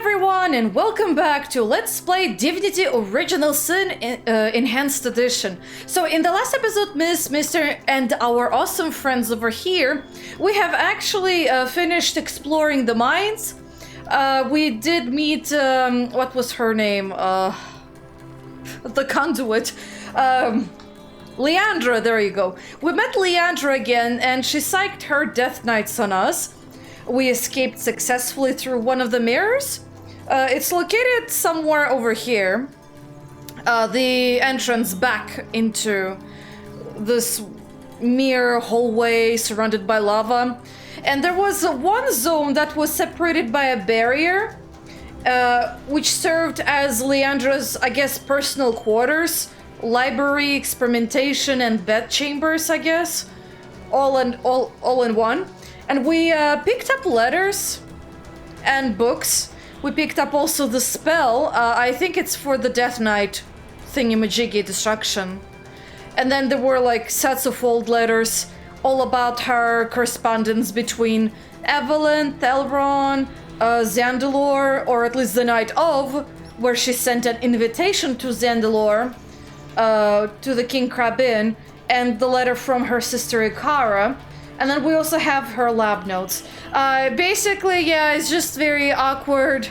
everyone, and welcome back to Let's Play Divinity Original Sin Enhanced Edition. So in the last episode, Mr. and our awesome friends over here, we have actually finished exploring the mines. We did meet, what was her name? The conduit. Leandra, there you go. We met Leandra again, and she psyched her Death Knights on us. We escaped successfully through one of the mirrors. It's located somewhere over here. The entrance back into this mirror hallway surrounded by lava. And there was one zone that was separated by a barrier, which served as Leandra's, I guess, personal quarters, library, experimentation, and bed chambers, I guess. All in one. And we picked up letters and books. We picked up also the spell. I think it's for the Death Knight thingamajiggy destruction. And then there were like sets of old letters all about her correspondence between Evelyn, Thelron, Zandelor, or at least the night of, where she sent an invitation to Zandelor, to the King Crab Inn, and the letter from her sister Ikara. And then we also have her lab notes. Basically, yeah, it's just very awkward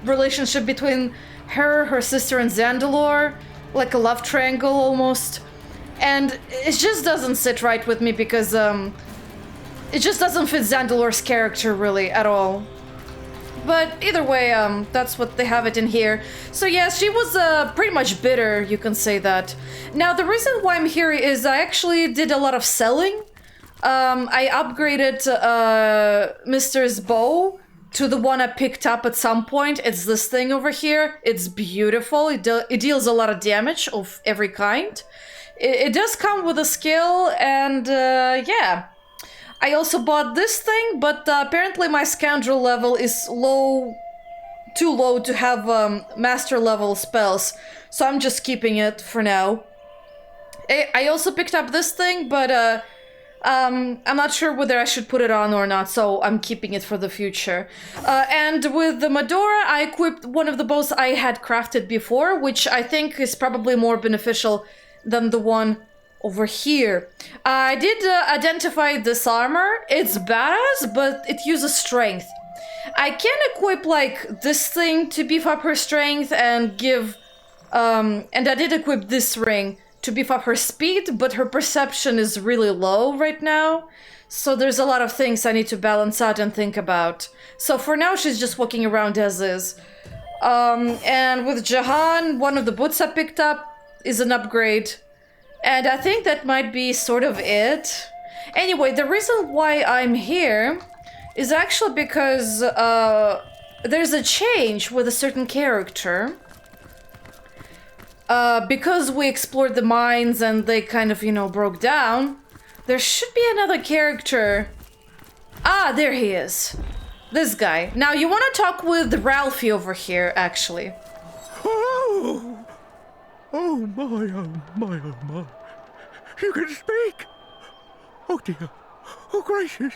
relationship between her sister, and Zandelor, like a love triangle almost. And it just doesn't sit right with me because it just doesn't fit Zandelor's character really at all. But either way, that's what they have it in here. So yeah, she was pretty much bitter, you can say that. Now, the reason why I'm here is I actually did a lot of selling. I upgraded Mr.'s bow to the one I picked up at some point. It's this thing over here. It's beautiful. It deals a lot of damage of every kind. It does come with a skill, and yeah. I also bought this thing, but apparently my scoundrel level is too low to have master level spells, so I'm just keeping it for now. I also picked up this thing, but I'm not sure whether I should put it on or not, so I'm keeping it for the future. And with the Medora, I equipped one of the bows I had crafted before, which I think is probably more beneficial than the one over here. I did identify this armor. It's badass, but it uses strength. I can equip like this thing to beef up her strength and give... and I did equip this ring to beef up her speed, but her perception is really low right now. So there's a lot of things I need to balance out and think about. So for now, she's just walking around as is. And with Jahan, one of the boots I picked up is an upgrade. And I think that might be sort of it. Anyway, the reason why I'm here is actually because there's a change with a certain character. Because we explored the mines and they kind of, you know, broke down, there should be another character. Ah, there he is. This guy. Now, you want to talk with Ralphie over here, actually. Oh! Oh my, oh my, oh my. You can speak! Oh dear. Oh gracious.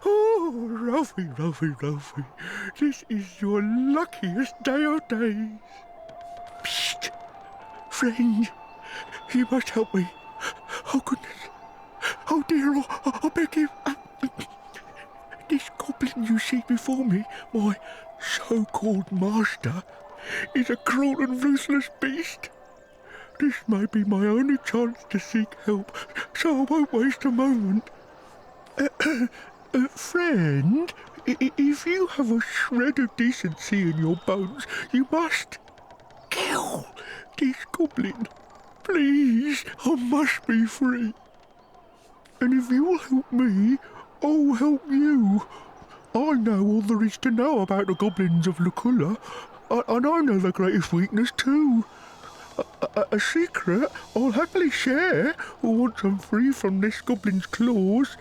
Oh, Ralphie, Ralphie, Ralphie. This is your luckiest day of days. Psst! Friend, you must help me. Oh goodness. Oh dear, I beg you. This goblin you see before me, my so-called master, is a cruel and ruthless beast. This may be my only chance to seek help, so I won't waste a moment. Friend, if you have a shred of decency in your bones, you must kill this goblin. Please, I must be free. And if you'll help me, I'll help you. I know all there is to know about the goblins of Luculla, and I know their greatest weakness too. A secret I'll happily share once I'm free from this goblin's claws.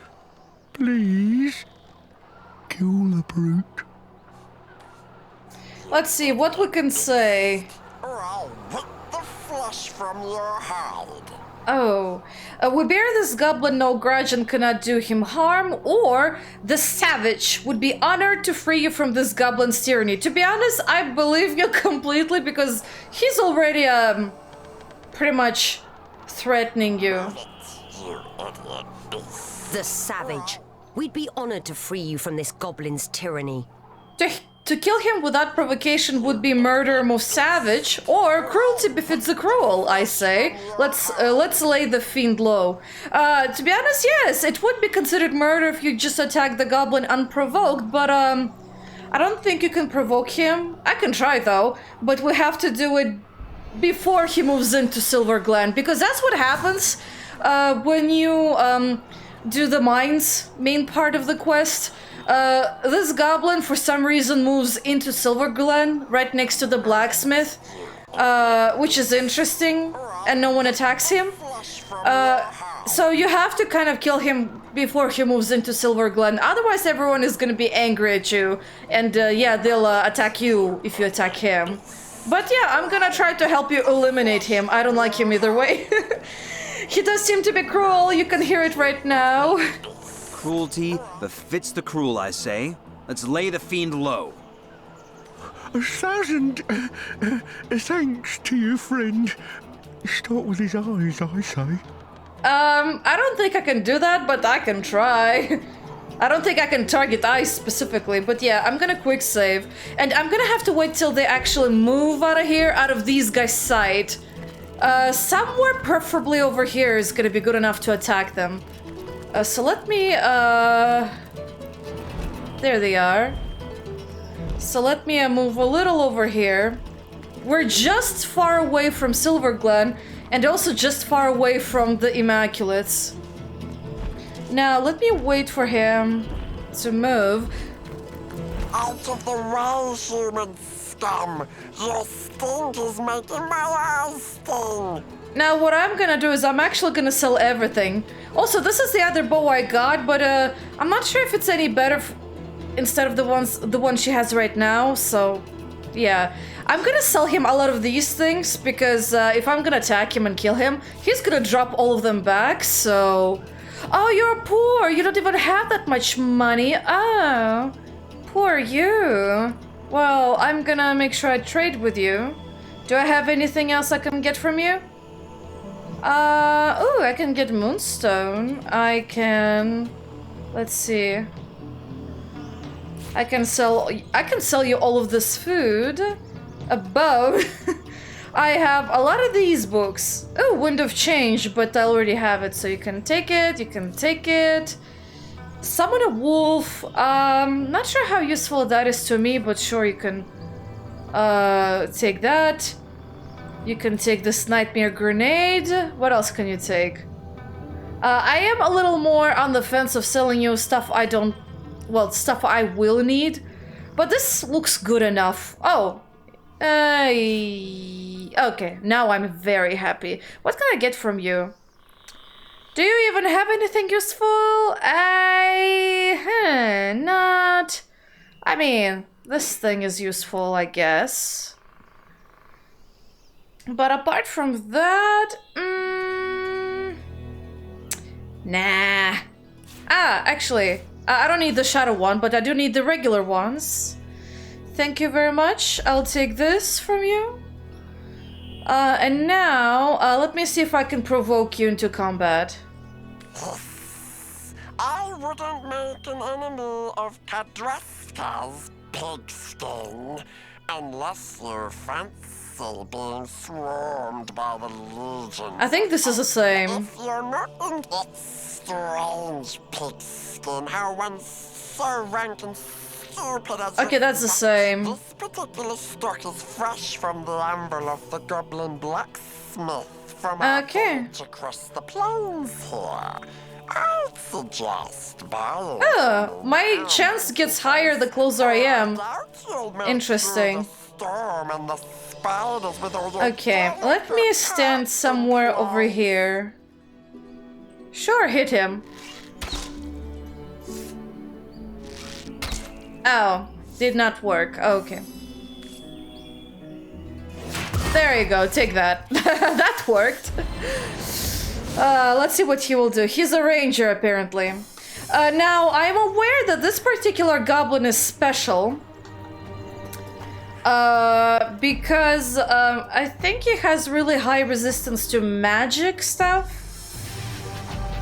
Please, kill the brute. Let's see what we can say. Or I'll rip the flesh from your hide. Oh, we bear this goblin no grudge and cannot do him harm, or the savage would be honored to free you from this goblin's tyranny. To be honest, I believe you completely because he's already pretty much threatening you. The savage. We'd be honored to free you from this goblin's tyranny. To kill him without provocation would be murder most savage, or cruelty befits the cruel, I say. Let's lay the fiend low. To be honest, yes, it would be considered murder if you just attack the goblin unprovoked, but I don't think you can provoke him. I can try though, but we have to do it before he moves into Silver Glen, because that's what happens when you do the mines main part of the quest. This goblin for some reason moves into Silver Glen right next to the blacksmith, which is interesting, and no one attacks him. So you have to kind of kill him before he moves into Silver Glen, otherwise everyone is gonna be angry at you, and yeah, they'll attack you if you attack him. But yeah, I'm gonna try to help you eliminate him. I don't like him either way. He does seem to be cruel, you can hear it right now. Cruelty befits the cruel, I say. Let's lay the fiend low. 1,000 thanks to you, friend. Start with his eyes, I say. I don't think I can do that, but I can try. I don't think I can target eyes specifically, but yeah, I'm gonna quick save. And I'm gonna have to wait till they actually move out of here, out of these guys' sight. Somewhere preferably over here is gonna be good enough to attack them. So let me, there they are. So let me move a little over here. We're just far away from Silver Glen, and also just far away from the Immaculates. Now, let me wait for him to move. Out of the way, human scum! Your stink is making my eyes sting! Now, what I'm gonna do is I'm actually gonna sell everything. Also, this is the other bow I got, but I'm not sure if it's any better instead of the one she has right now, so yeah. I'm gonna sell him a lot of these things because if I'm gonna attack him and kill him, he's gonna drop all of them back, so... Oh, you're poor! You don't even have that much money! Oh, poor you. Well, I'm gonna make sure I trade with you. Do I have anything else I can get from you? Oh, I can get Moonstone. I can... Let's see. I can sell you all of this food. A bow. I have a lot of these books. Oh, Wind of Change, but I already have it, so you can take it, you can take it. Summon a wolf. Not sure how useful that is to me, but sure, you can take that. You can take this Nightmare Grenade. What else can you take? I am a little more on the fence of selling you stuff I don't... Well, stuff I will need. But this looks good enough. Oh. Okay, now I'm very happy. What can I get from you? Do you even have anything useful? Not... I mean, this thing is useful, I guess. But apart from that... Nah. Actually, I don't need the shadow one, but I do need the regular ones. Thank you very much. I'll take this from you. And now, let me see if I can provoke you into combat. I wouldn't make an enemy of Kadreska's pigskin unless you fancy being swarmed by the Legion. I think this is the same. If you're not in its strange pigskin, how one so rank and stupid as Okay, that's the same. This particular stock is fresh from the anvil of the goblin blacksmith from our village across the plains here. I'd suggest buying. Oh, my chance gets higher the closer I am. Interesting. Okay, let me stand somewhere over here. Sure, hit him. Oh, did not work. Okay. There you go, take that. That worked. Let's see what he will do. He's a ranger, apparently. Now, I'm aware that this particular goblin is special. Because I think he has really high resistance to magic stuff.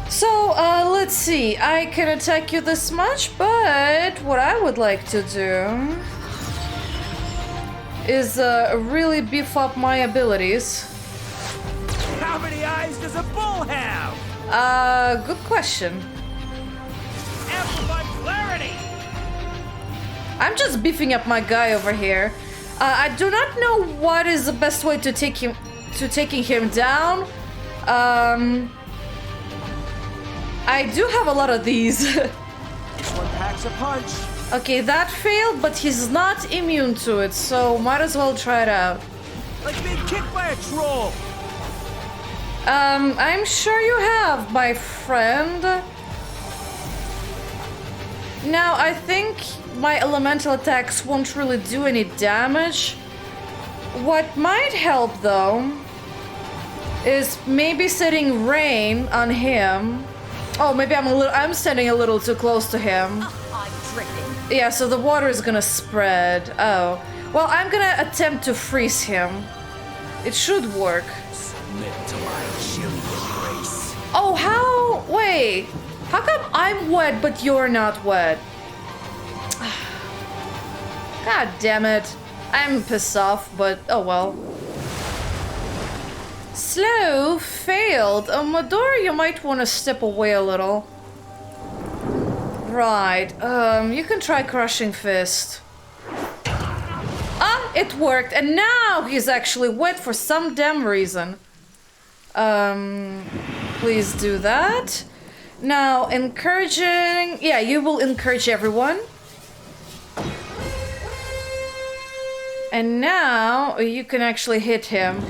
So, let's see. I can attack you this much, but what I would like to do is really beef up my abilities. How many eyes does a bull have? Good question. Amplified clarity! I'm just beefing up my guy over here. I do not know what is the best way to taking him down. I do have a lot of these. This one packs a punch. Okay, that failed, but he's not immune to it, so might as well try it out. Like being kicked by a troll. I'm sure you have, my friend. Now, I think my elemental attacks won't really do any damage. What might help, though, is maybe setting rain on him. Oh, maybe I'm standing a little too close to him. I'm dripping. Yeah, so the water is gonna spread. Oh. Well, I'm gonna attempt to freeze him. It should work. Submit to my chilly embrace. Oh, how? Wait. How come I'm wet but you're not wet? God damn it. I'm pissed off, but oh well. Slow failed. Mador, you might want to step away a little. Right. You can try Crushing Fist. Ah, it worked. And now he's actually wet for some damn reason. Please do that. Now, encouraging... Yeah, you will encourage everyone. And now you can actually hit him.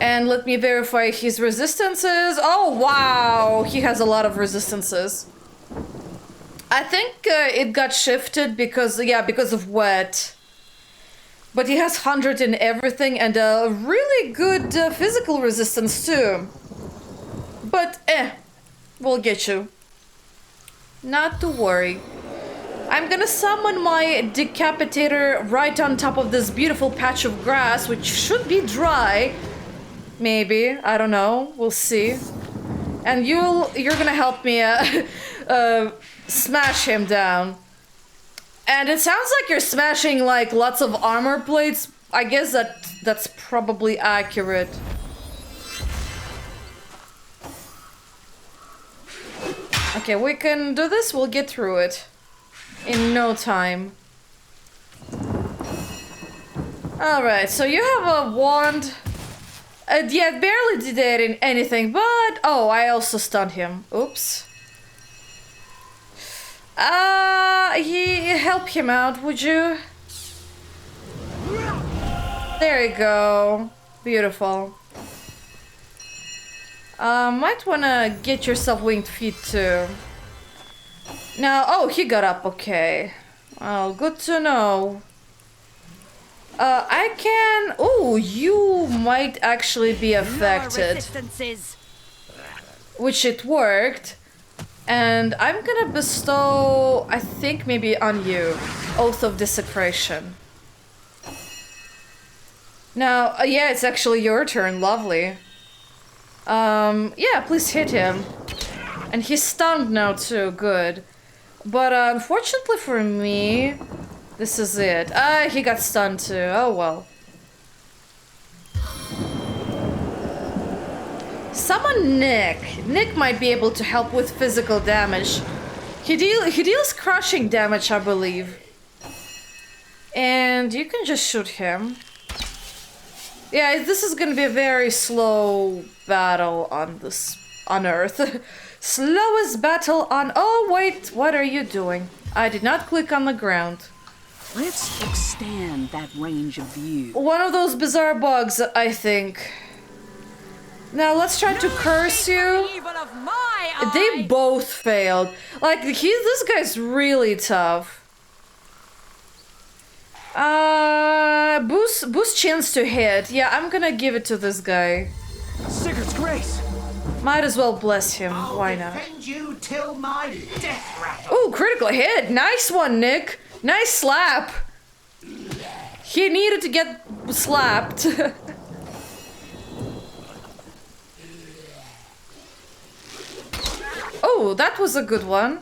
And let me verify his resistances. Oh, wow! He has a lot of resistances. I think it got shifted because, yeah, because of wet. But he has 100 in everything and a really good physical resistance too. But, we'll get you. Not to worry. I'm gonna summon my decapitator right on top of this beautiful patch of grass, which should be dry. Maybe, I don't know, we'll see. And you're gonna help me smash him down. And it sounds like you're smashing like lots of armor plates. I guess that's probably accurate. Okay, we can do this, we'll get through it. In no time. Alright, so you have a wand. Yeah, it barely did anything, but... Oh, I also stunned him. Oops. Help him out, would you? There you go. Beautiful. Might wanna get yourself winged feet too. Now, oh, he got up, okay. Well, good to know. I can... Oh, you might actually be affected. Which it worked. And I'm gonna bestow, I think maybe on you, Oath of Desecration. Now, yeah, it's actually your turn, lovely. Yeah, please hit him. And he's stunned now too, good. But unfortunately for me, this is it. He got stunned too, oh well. Summon Nick. Nick might be able to help with physical damage. He deals crushing damage, I believe. And you can just shoot him. Yeah, this is gonna be a very slow battle on Earth. Slowest battle on... Oh, wait, what are you doing? I did not click on the ground. Let's extend that range of view. One of those bizarre bugs, I think. Now let's try to curse you. They both failed. Like, this guy's really tough. Boost chance to hit. Yeah, I'm gonna give it to this guy. Sigurd's grace! Might as well bless him. Why not? Defend you till my death rattle. Ooh, critical hit. Nice one, Nick. Nice slap. He needed to get slapped. Oh, that was a good one.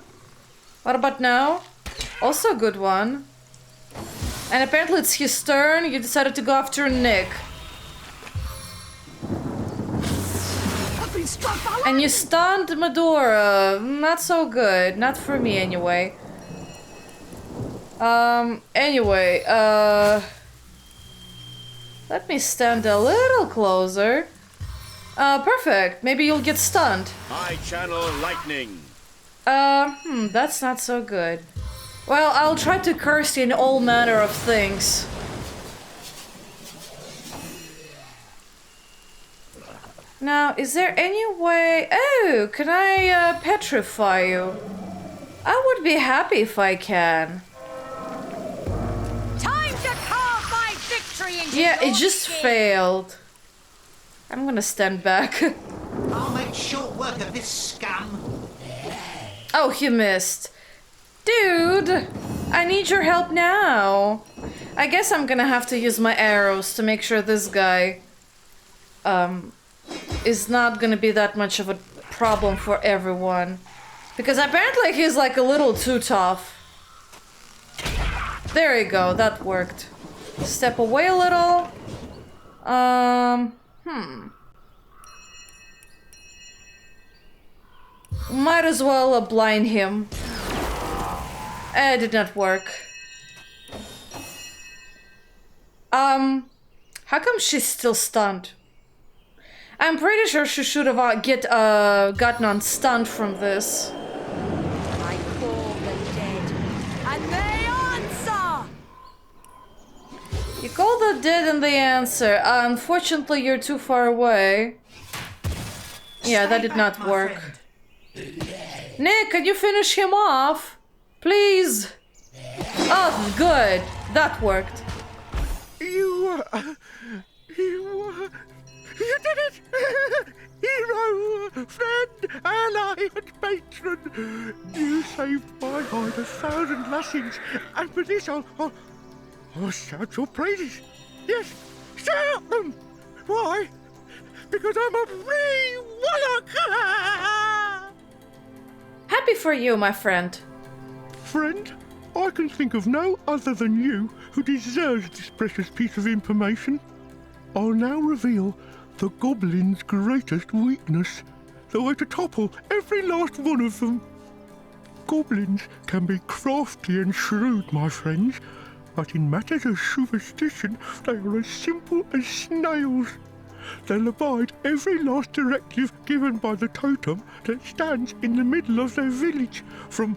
What about now? Also a good one. And apparently it's his turn. You decided to go after Nick. And you stunned Medora. Not so good. Not for me anyway. Anyway, let me stand a little closer. Perfect. Maybe you'll get stunned. I channel lightning. That's not so good. Well, I'll try to curse you in all manner of things. Now, is there any way... Oh, can I petrify you? I would be happy if I can. Time to carve my victory into Yeah, it your just skin. failed. I'm gonna stand back. I'll make short work of this scum. Oh, he missed. Dude, I need your help now. I guess I'm gonna have to use my arrows to make sure this guy is not gonna be that much of a problem for everyone. Because apparently he's like a little too tough. There you go, that worked. Step away a little. Might as well blind him. It did not work. How come she's still stunned? I'm pretty sure she should have gotten unstunned from this. I call the dead, and they answer! You call the dead and they answer. Unfortunately, you're too far away. Yeah, that did not work. Nick, can you finish him off? Please. Oh, good. That worked. You did it! Hero, friend, ally, and patron! You saved my hide 1,000 lessons, and for this I'll shout your praises. Yes, shout them! Why? Because I'm a free warlock! Happy for you, my friend. Friend, I can think of no other than you who deserves this precious piece of information. I'll now reveal the goblin's greatest weakness, the way to topple every last one of them. Goblins can be crafty and shrewd, my friends, but in matters of superstition, they are as simple as snails. They'll abide every last directive given by the totem that stands in the middle of their village, from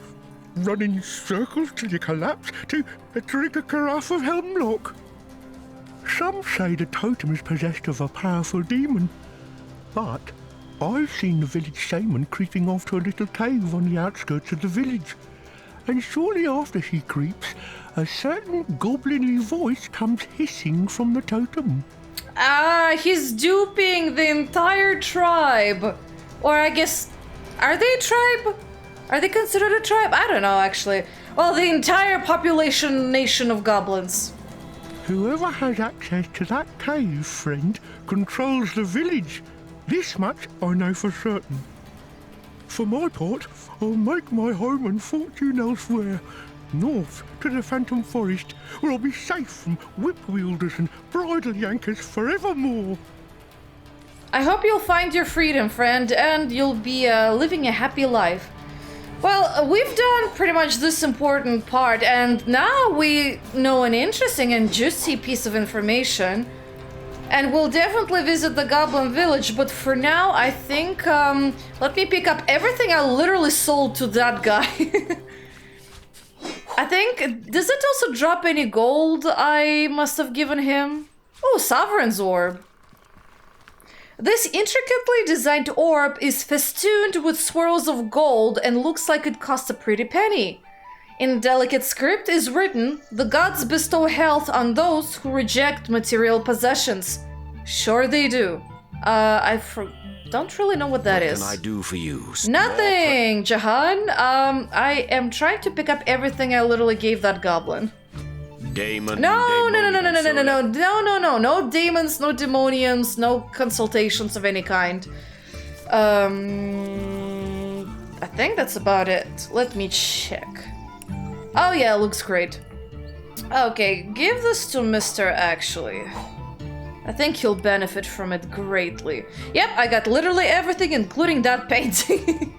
running circles till you collapse to drink a carafe of hemlock. Some say the totem is possessed of a powerful demon, but I've seen the village shaman creeping off to a little cave on the outskirts of the village, and shortly after he creeps, a certain goblinly voice comes hissing from the totem. Ah, he's duping the entire tribe. Or I guess, are they a tribe? Are they considered a tribe? I don't know, actually. Well, the entire nation of goblins. Whoever has access to that cave, friend, controls the village. This much I know for certain. For my part, I'll make my home and fortune elsewhere, north to the Phantom Forest, where I'll be safe from whip-wielders and bridle yankers forevermore. I hope you'll find your freedom, friend, and you'll be living a happy life. Well, we've done pretty much this important part, and now we know an interesting and juicy piece of information. And we'll definitely visit the Goblin Village, but for now, I think, let me pick up everything I literally sold to that guy. I think, does it also drop any gold I must have given him? Oh, Sovereign's Orb. This intricately designed orb is festooned with swirls of gold and looks like it costs a pretty penny. In delicate script is written, "The gods bestow health on those who reject material possessions." Sure they do. Don't really know what that is. What can I do for you? Nothing, Jahan. I am trying to pick up everything I literally gave that goblin. Damon. No, demons, no demoniums, no consultations of any kind. I think that's about it. Let me check. Oh yeah, looks great. Okay, give this to Mr. Actually. I think he'll benefit from it greatly. Yep, I got literally everything, including that painting.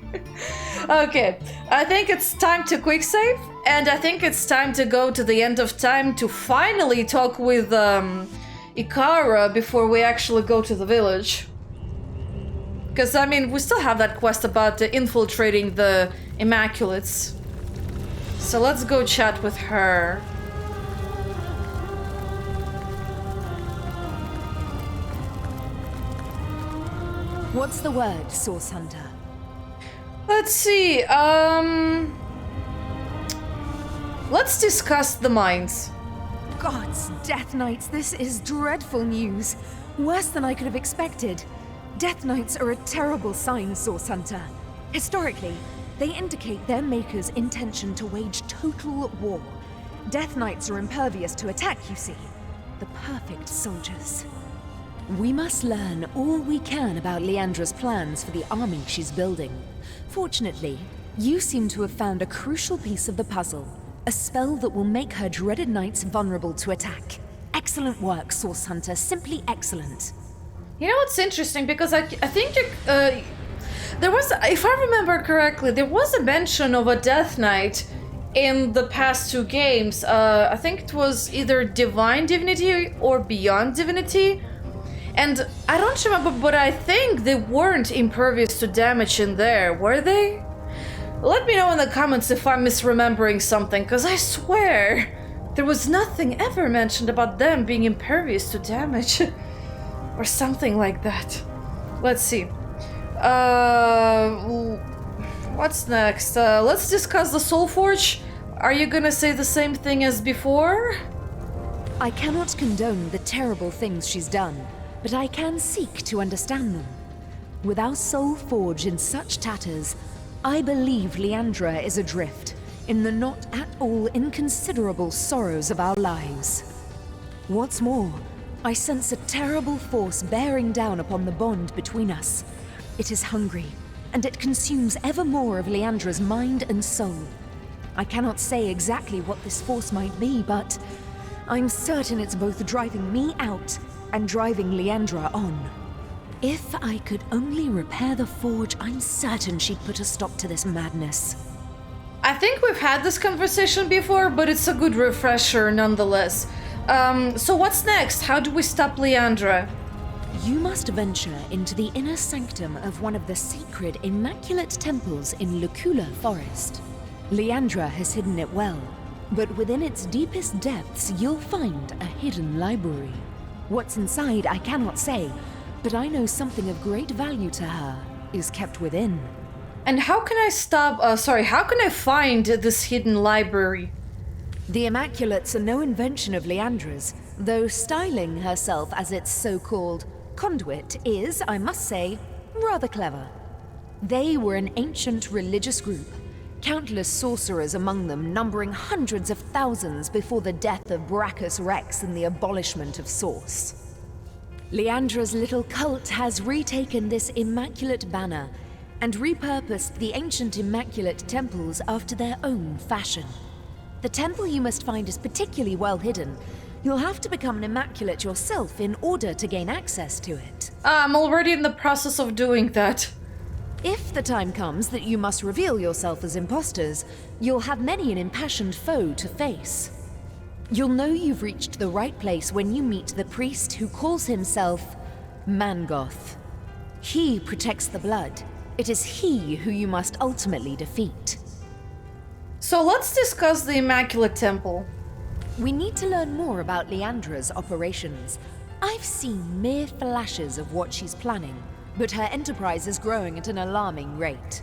Okay, I think it's time to quick save, and I think it's time to go to the end of time to finally talk with Ikara before we actually go to the village. Because, I mean, we still have that quest about infiltrating the Immaculates. So let's go chat with her. What's the word, Source Hunter? Let's see, let's discuss the mines. Gods, Death Knights, this is dreadful news. Worse than I could have expected. Death Knights are a terrible sign, Source Hunter. Historically, they indicate their maker's intention to wage total war. Death Knights are impervious to attack, you see. The perfect soldiers. We must learn all we can about Leandra's plans for the army she's building. Fortunately, you seem to have found a crucial piece of the puzzle. A spell that will make her dreaded knights vulnerable to attack. Excellent work, Source Hunter. Simply excellent. You know what's interesting? Because I think there was, if I remember correctly, there was a mention of a Death Knight in the past two games. I think it was either Divine Divinity or Beyond Divinity. And I don't remember, but I think they weren't impervious to damage in there, were they? Let me know in the comments if I'm misremembering something, because I swear there was nothing ever mentioned about them being impervious to damage. Or something like that. Let's see. What's next? Let's discuss the Soulforge. Are you gonna say the same thing as before? I cannot condone the terrible things she's done, but I can seek to understand them. With our soul forge in such tatters, I believe Leandra is adrift in the not at all inconsiderable sorrows of our lives. What's more, I sense a terrible force bearing down upon the bond between us. It is hungry, and it consumes ever more of Leandra's mind and soul. I cannot say exactly what this force might be, but I'm certain it's both driving me out and driving Leandra on. If I could only repair the forge, I'm certain she'd put a stop to this madness. I think we've had this conversation before, but it's a good refresher nonetheless. So what's next? How do we stop Leandra? You must venture into the inner sanctum of one of the sacred Immaculate Temples in Lucula Forest. Leandra has hidden it well, but within its deepest depths you'll find a hidden library. What's inside I cannot say, but I know something of great value to her is kept within. And how can I how can I find this hidden library? The Immaculates are no invention of Leandra's, though styling herself as its so-called conduit is, I must say, rather clever. They were an ancient religious group, countless sorcerers among them numbering hundreds of thousands before the death of Brachus Rex and the abolishment of Source. Leandra's little cult has retaken this immaculate banner and repurposed the ancient Immaculate Temples after their own fashion. The temple you must find is particularly well hidden. You'll have to become an Immaculate yourself in order to gain access to it. I'm already in the process of doing that. If the time comes that you must reveal yourself as imposters, you'll have many an impassioned foe to face. You'll know you've reached the right place when you meet the priest who calls himself Mangoth. He protects the blood. It is he who you must ultimately defeat. So let's discuss the Immaculate Temple. We need to learn more about Leandra's operations. I've seen mere flashes of what she's planning, but her enterprise is growing at an alarming rate.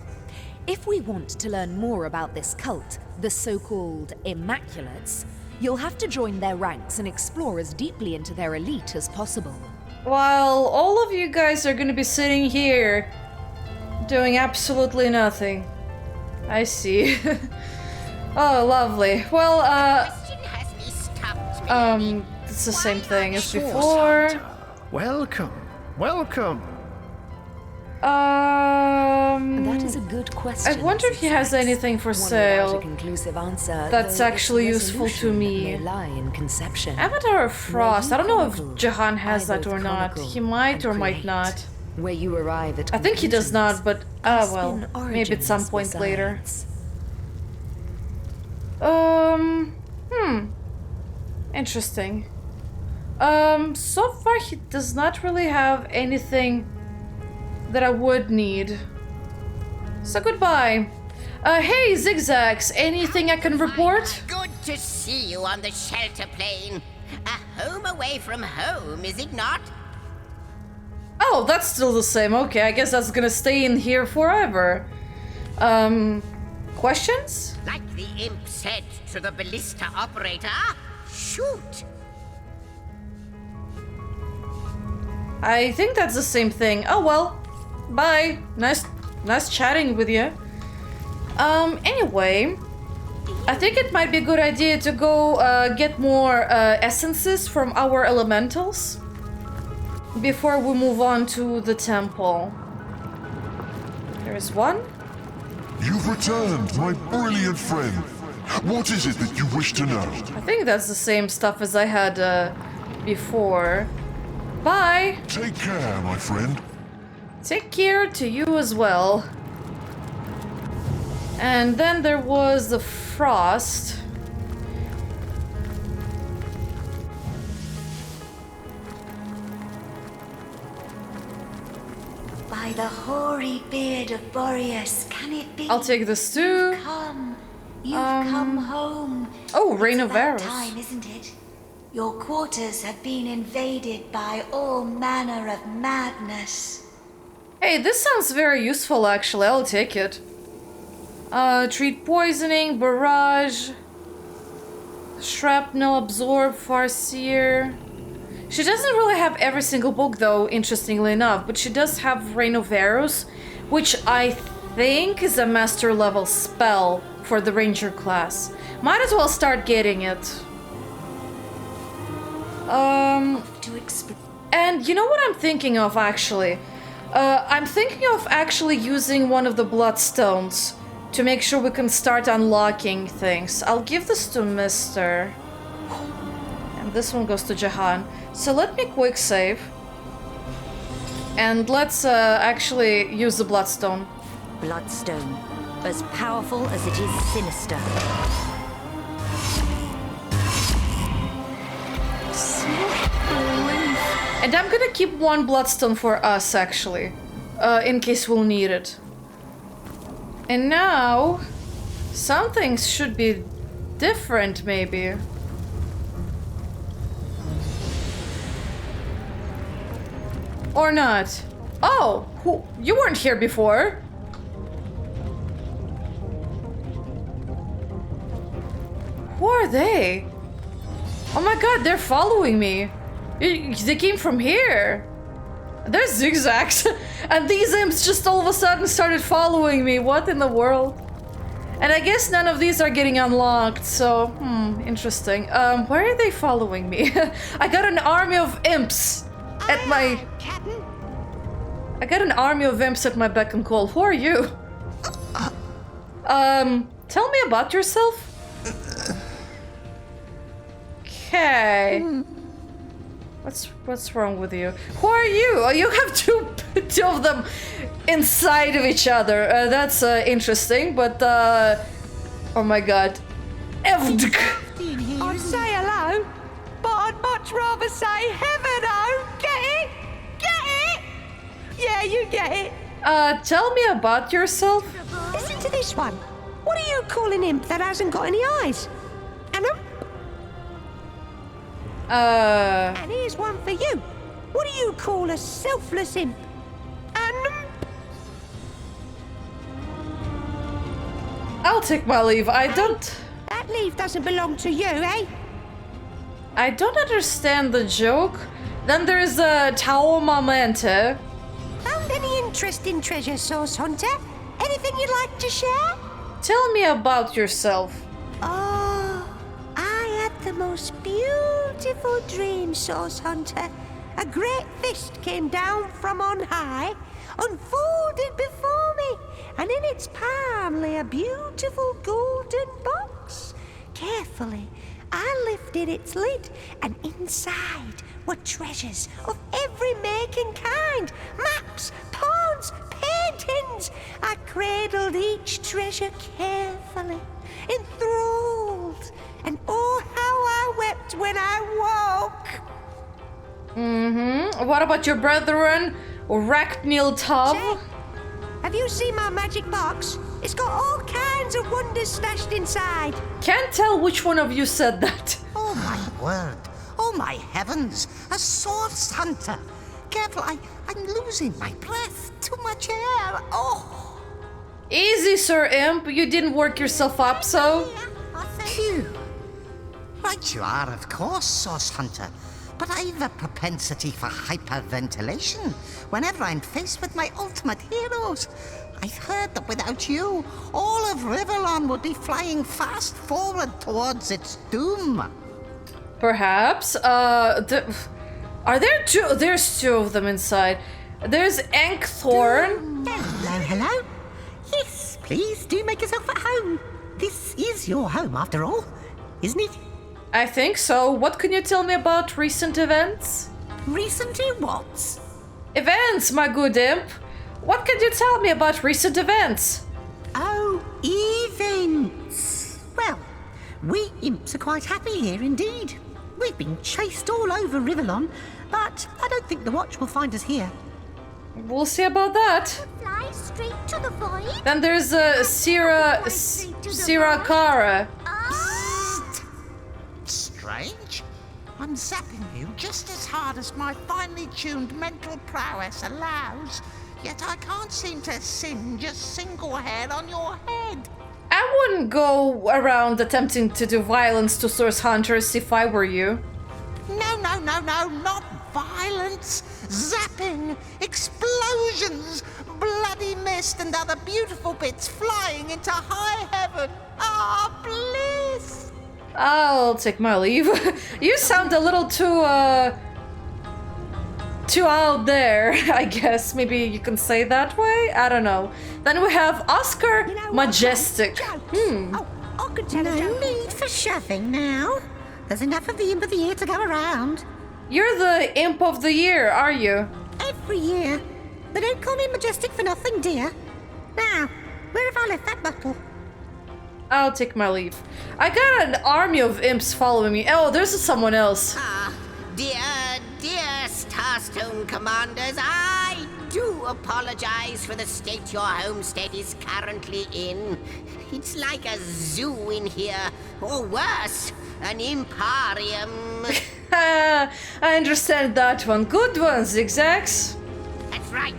If we want to learn more about this cult, the so-called Immaculates, you'll have to join their ranks and explore as deeply into their elite as possible. while all of you guys are gonna be sitting here doing absolutely nothing. I see. Oh, lovely. Well, it's the same thing as before. Welcome, welcome. That is a good question. I wonder if he has anything for sale that's actually useful to me. Avatar of Frost. I don't know if Jahan has that or not. He might or might not. Where you arrive at I think he does not, but well, maybe at some point later. Interesting. So far he does not really have anything that I would need. So goodbye. Hey, Zigzags, anything I can report? Good to see you on the shelter plane. A home away from home, is it not? Oh, that's still the same. Okay, I guess that's gonna stay in here forever. Questions? Like the imp said to the ballista operator, shoot! I think that's the same thing. Oh well. Bye. Nice chatting with you. Anyway, I think it might be a good idea to go get more essences from our elementals before we move on to the temple. There is one. You've returned, my brilliant friend. What is it that you wish to know? I think that's the same stuff as I had before. Bye. Take care, my friend. Take care to you as well. And then there was the frost. By the hoary beard of Boreas, can it be? I'll take this too. You've come home. Oh, Rain of Arrows. Time, isn't it? Your quarters have been invaded by all manner of madness. Hey, this sounds very useful actually, I'll take it. Treat poisoning, barrage, shrapnel, absorb, farseer. She doesn't really have every single book though, interestingly enough, but she does have Rain of Arrows, which I think is a master level spell for the ranger class. Might as well start getting it. And you know what I'm thinking of actually? I'm thinking of actually using one of the bloodstones to make sure we can start unlocking things. I'll give this to Mister. And this one goes to Jahan. So let me quick save. And let's actually use the bloodstone. Bloodstone. As powerful as it is sinister. And I'm gonna keep one bloodstone for us, actually. In case we'll need it. And now... some things should be different, maybe. Or not. Oh! You weren't here before! Who are they? Oh my god, they're following me! They came from here. There's Zigzags. And these imps just all of a sudden started following me. What in the world? And I guess none of these are getting unlocked, so... interesting. Why are they following me? I got an army of imps at my... I got an army of imps at my beck and call. Who are you? Tell me about yourself. Okay. What's wrong with you? Who are you? Oh, you have two of them inside of each other. That's interesting, but oh my god. I'd say hello, but I'd much rather say heaven-o. Get it? Get it? Yeah, you get it. Tell me about yourself. Listen to this one. What are you calling him that hasn't got any eyes? And here's one for you. What do you call a selfless imp? I'll take my leave. I don't... That leave doesn't belong to you, eh? I don't understand the joke. Then there's a Taomamente. Found any interesting treasure, Source Hunter? Anything you'd like to share? Tell me about yourself. Oh, I had the most beautiful dream, Source Hunter. A great fist came down from on high, unfolded before me, and in its palm lay a beautiful golden box. Carefully, I lifted its lid, and inside were treasures of every make and kind. Maps, pawns, paintings. I cradled each treasure carefully, enthralled, and oh, how I wept when I woke. What about your brethren, Racknil Tub? Have you seen my magic box? It's got all kinds of wonders stashed inside. Can't tell which one of you said that. Oh my word. Oh my heavens. A Source Hunter. Careful, I'm losing my breath. Too much air. Oh. Easy, Sir Imp. You didn't work yourself up, so. Phew. Right you are, of course, Source Hunter. But I've a propensity for hyperventilation whenever I'm faced with my ultimate heroes. I've heard that without you, all of Rivellon would be flying fast forward towards its doom. Perhaps. Are there two? There's two of them inside. There's Ankthorn. Hello, hello. Yes, please do make yourself at home. This is your home, after all, isn't it? I think so. What can you tell me about recent events? Recent what? Events, my good imp. What can you tell me about recent events? Oh, events. Well, we imps are quite happy here indeed. We've been chased all over Rivellon, but I don't think the Watch will find us here. We'll see about that. Fly straight to the void. Then there's Sira Kara. Strange. I'm zapping you just as hard as my finely tuned mental prowess allows, yet I can't seem to singe a single hair on your head. I wouldn't go around attempting to do violence to Source Hunters if I were you. No, not violence. Zapping, explosions, bloody mist and other beautiful bits flying into high heaven. Ah, bliss! I'll take my leave. You sound a little too out there, I guess. Maybe you can say that way? I don't know. Then we have Oscar Majestic. Oh, no need for shoving now. There's enough of the Imp of the Year to go around. You're the Imp of the Year, are you? Every year. They don't call me Majestic for nothing, dear. Now, where have I left that bottle? I'll take my leave. I got an army of imps following me. Oh, there's someone else. Dear Starstone Commanders, I do apologize for the state your homestead is currently in. It's like a zoo in here, or worse, an imparium. I understand that one. Good one, Zigzags. That's right.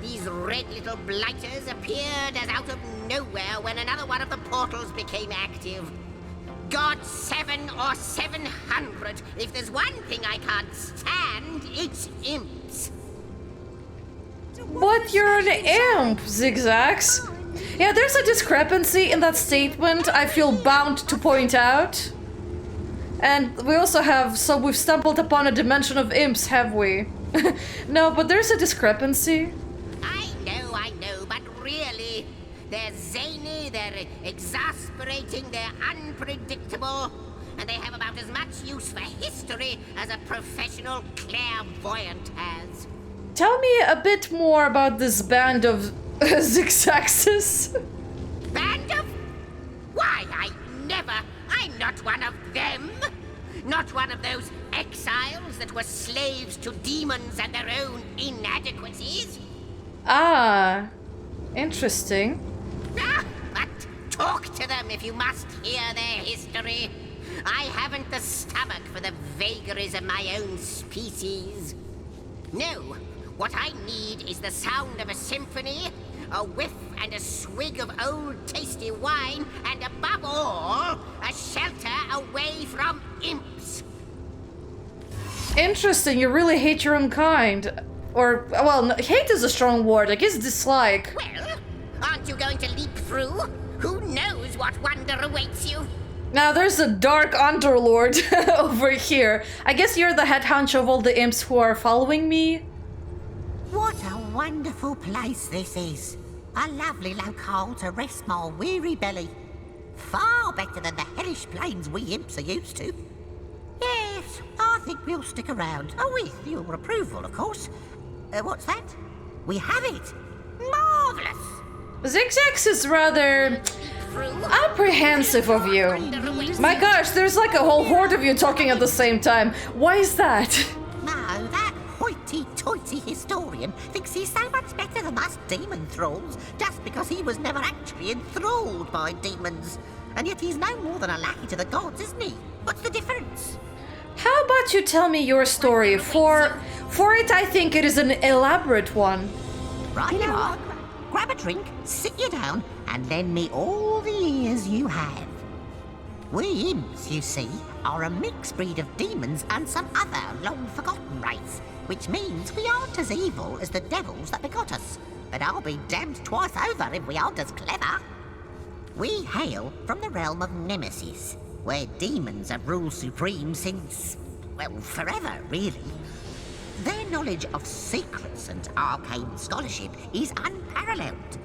These red little blighters appeared as out of nowhere when another one of the portals became active. God 7 or 700. If there's one thing I can't stand, it's imps. But you're an imp, Zigzags. Yeah, there's a discrepancy in that statement I feel bound to point out. And we also have, so we've stumbled upon a dimension of imps, have we? No, but there's a discrepancy. I know, but really, they're zany, they're exasperating, they're unpredictable, and they have about as much use for history as a professional clairvoyant has. Tell me a bit more about this band of Zigzaxes. Band of? Why, I'm not one of them. Not one of those exiles that were slaves to demons and their own inadequacies. Ah, interesting. But talk to them if you must hear their history. I haven't the stomach for the vagaries of my own species. No, what I need is the sound of a symphony, a whiff and a swig of old tasty wine, and above all, a shelter away from imps. Interesting, you really hate your own kind. Or, well, hate is a strong word, I guess dislike. Well, aren't you going to leap through? Who knows what wonder awaits you? Now there's a dark underlord over here. I guess you're the head honcho of all the imps who are following me? What a wonderful place this is. A lovely locale to rest my weary belly. Far better than the hellish plains we imps are used to. Yes, I think we'll stick around. Oh, with your approval, of course. What's that? We have it. Marvellous. Zigzags is rather apprehensive of you. My gosh, there's like a whole horde of you talking at the same time. Why is that? No, that hoity-toity historian thinks he's so much better than us demon thralls just because he was never actually enthralled by demons. And yet he's no more than a lackey to the gods, isn't he? What's the difference? How about you tell me your story? For it, I think it is an elaborate one. Right you are. Grab a drink, sit you down, and lend me all the ears you have. We imps, you see, are a mixed breed of demons and some other long-forgotten race, which means we aren't as evil as the devils that begot us. But I'll be damned twice over if we aren't as clever. We hail from the realm of Nemesis, where demons have ruled supreme since, well, forever, really. Their knowledge of secrets and arcane scholarship is unparalleled.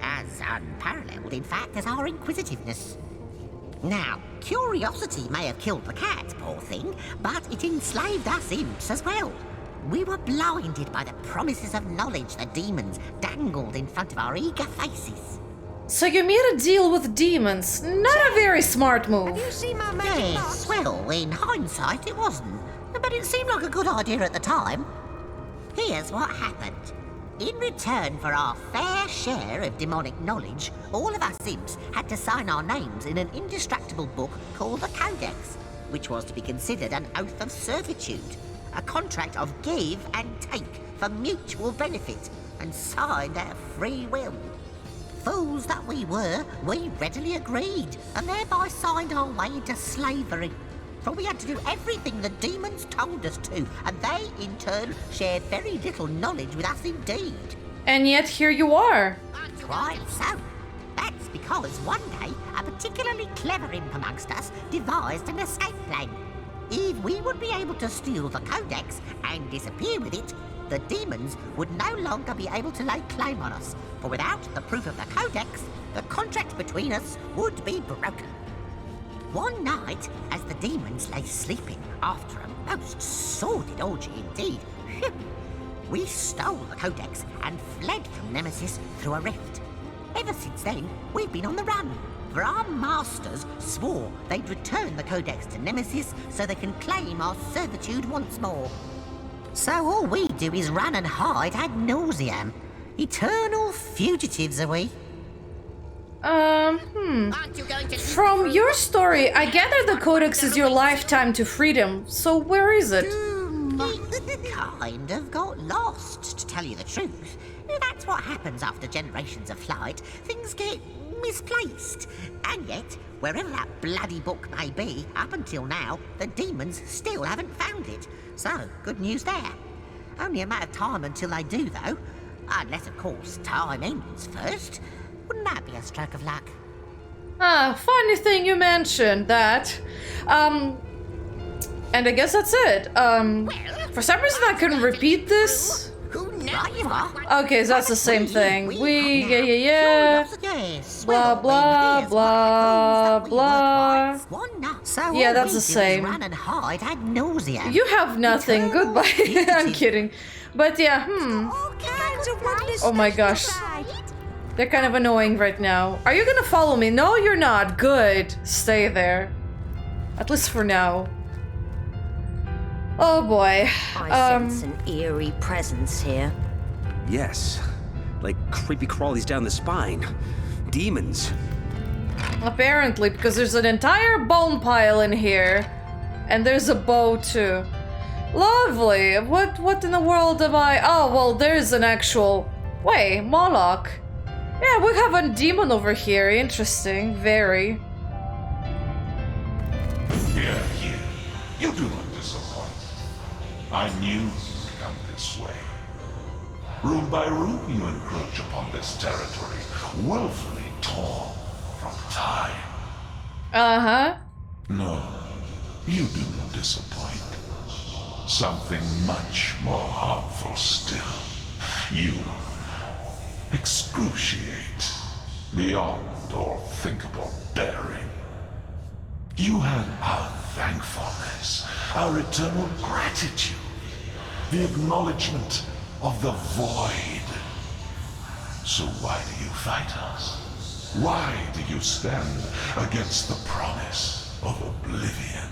As unparalleled, in fact, as our inquisitiveness. Now, curiosity may have killed the cat, poor thing, but it enslaved us imps as well. We were blinded by the promises of knowledge the demons dangled in front of our eager faces. So you made a deal with demons. Not a very smart move. Have you seen my magic box? Yes, well, in hindsight it wasn't. But it seemed like a good idea at the time. Here's what happened. In return for our fair share of demonic knowledge, all of us imps had to sign our names in an indestructible book called the Codex, which was to be considered an oath of servitude, a contract of give and take for mutual benefit, and signed at free will. Fools that we were, we readily agreed, and thereby signed our way into slavery. For we had to do everything the demons told us to, and they, in turn, shared very little knowledge with us indeed. And yet here you are. Quite so. That's because one day, a particularly clever imp amongst us devised an escape plan. If we would be able to steal the Codex and disappear with it, the demons would no longer be able to lay claim on us, for without the proof of the Codex, the contract between us would be broken. One night, as the demons lay sleeping after a most sordid orgy indeed, we stole the Codex and fled from Nemesis through a rift. Ever since then, we've been on the run, for our masters swore they'd return the Codex to Nemesis so they can claim our servitude once more. So all we do is run and hide ad nauseam. Eternal fugitives are we. From your story, I gather the Codex is your lifetime to freedom, so where is it? It kind of got lost, to tell you the truth. That's what happens after generations of flight. Things get misplaced. And yet, wherever that bloody book may be, up until now, the demons still haven't found it. So, good news there. Only a matter of time until they do, though. Unless, of course, time ends first. Wouldn't that be a stroke of luck? Ah, funny thing you mentioned that. And I guess that's it. For some reason I couldn't repeat this. Okay, so that's the same thing. Yeah. Blah, blah, blah, blah. Yeah, that's the same. You have nothing. Goodbye. I'm kidding. But yeah, Oh my gosh. They're kind of annoying right now. Are you gonna follow me? No, you're not. Good. Stay there. At least for now. Oh boy. I sense an eerie presence here. Yes. Like creepy crawlies down the spine. Demons. Apparently, because there's an entire bone pile in here. And there's a bow too. Lovely. What in the world am I? Oh, well, there's an actual... Wait, Moloch. Yeah, we have a demon over here. Interesting. Very. Here. You do not disappoint. I knew you'd come this way. Room by room you encroach upon this territory, woefully torn from time. Uh-huh. No, you do not disappoint. Something much more harmful still. You excruciate beyond all thinkable bearing. You have our thankfulness, our eternal gratitude, the acknowledgement of the void. So why do you fight us? Why do you stand against the promise of oblivion?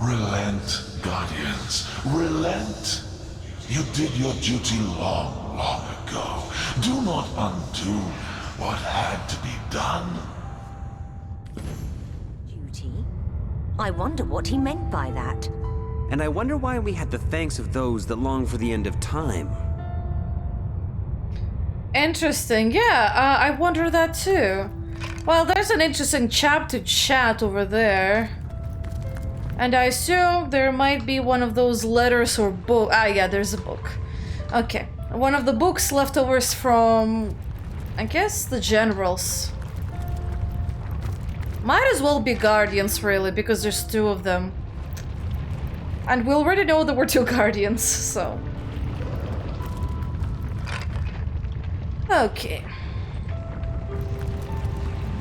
Relent, Guardians, relent. You did your duty long, long ago. Do not undo what had to be done. Duty? I wonder what he meant by that. And I wonder why we had the thanks of those that long for the end of time. Interesting. Yeah, I wonder that too. Well, there's an interesting chap to chat over there. And I assume there might be one of those letters or book. Ah, yeah, there's a book. Okay. One of the books leftovers from, I guess, the generals. Might as well be Guardians, really, because there's two of them. And we already know there were two Guardians, so... Okay.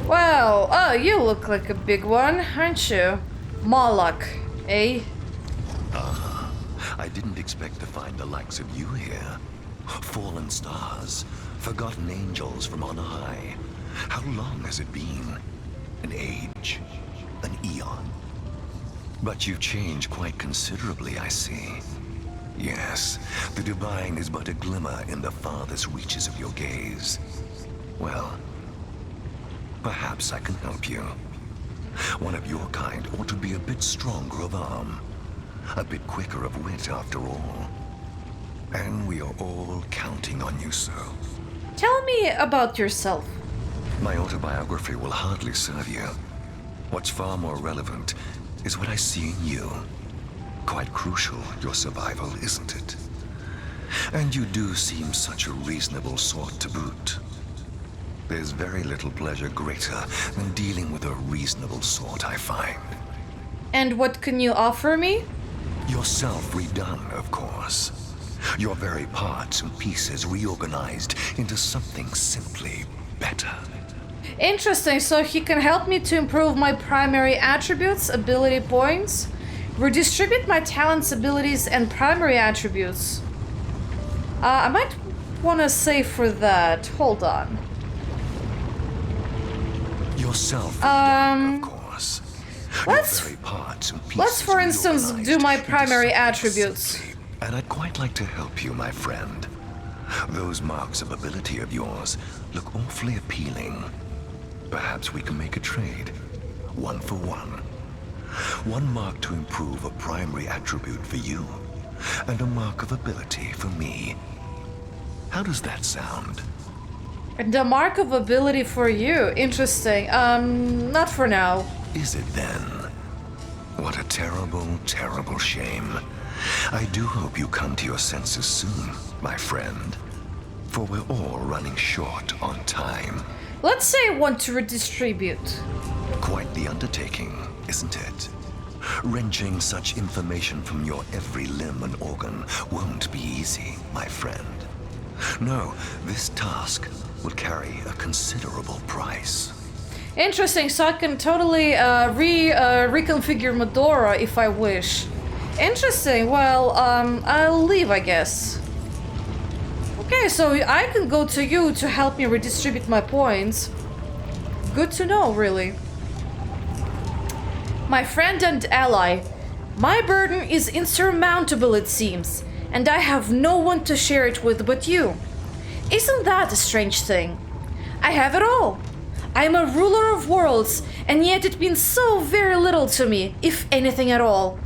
Well, oh, you look like a big one, aren't you? Moloch, eh? I didn't expect to find the likes of you here. Fallen stars, forgotten angels from on high. How long has it been? An age? An eon? But you've changed quite considerably, I see. Yes, the divine is but a glimmer in the farthest reaches of your gaze. Well, perhaps I can help you. One of your kind ought to be a bit stronger of arm, a bit quicker of wit after all. And we are all counting on you, sir. Tell me about yourself. My autobiography will hardly serve you. What's far more relevant is what I see in you. Quite crucial, your survival, isn't it? And you do seem such a reasonable sort to boot. There's very little pleasure greater than dealing with a reasonable sort, I find. And what can you offer me? Yourself redone, of course. Your very parts and pieces reorganized into something simply better. Interesting, so he can help me to improve my primary attributes, ability points, redistribute my talents, abilities, and primary attributes. I might want to save for that. Hold on. Yourself, of course. Let's for instance do my primary attributes. And I'd quite like to help you, my friend. Those marks of ability of yours look awfully appealing. Perhaps we can make a trade. 1 for 1. One mark to improve a primary attribute for you, and a mark of ability for me. How does that sound? The mark of ability for you. Interesting. Not for now. Is it then? What a terrible, terrible shame. I do hope you come to your senses soon, my friend. For we're all running short on time. Let's say I want to redistribute. Quite the undertaking, isn't it? Wrenching such information from your every limb and organ won't be easy, my friend. No, this task will carry a considerable price. Interesting, so I can totally reconfigure Medora if I wish. Interesting, well, I'll leave, I guess. Okay, so I can go to you to help me redistribute my points. Good to know, really. My friend and ally, my burden is insurmountable, it seems, and I have no one to share it with but you. Isn't that a strange thing? I have it all. I am a ruler of worlds, and yet it means so very little to me, if anything at all.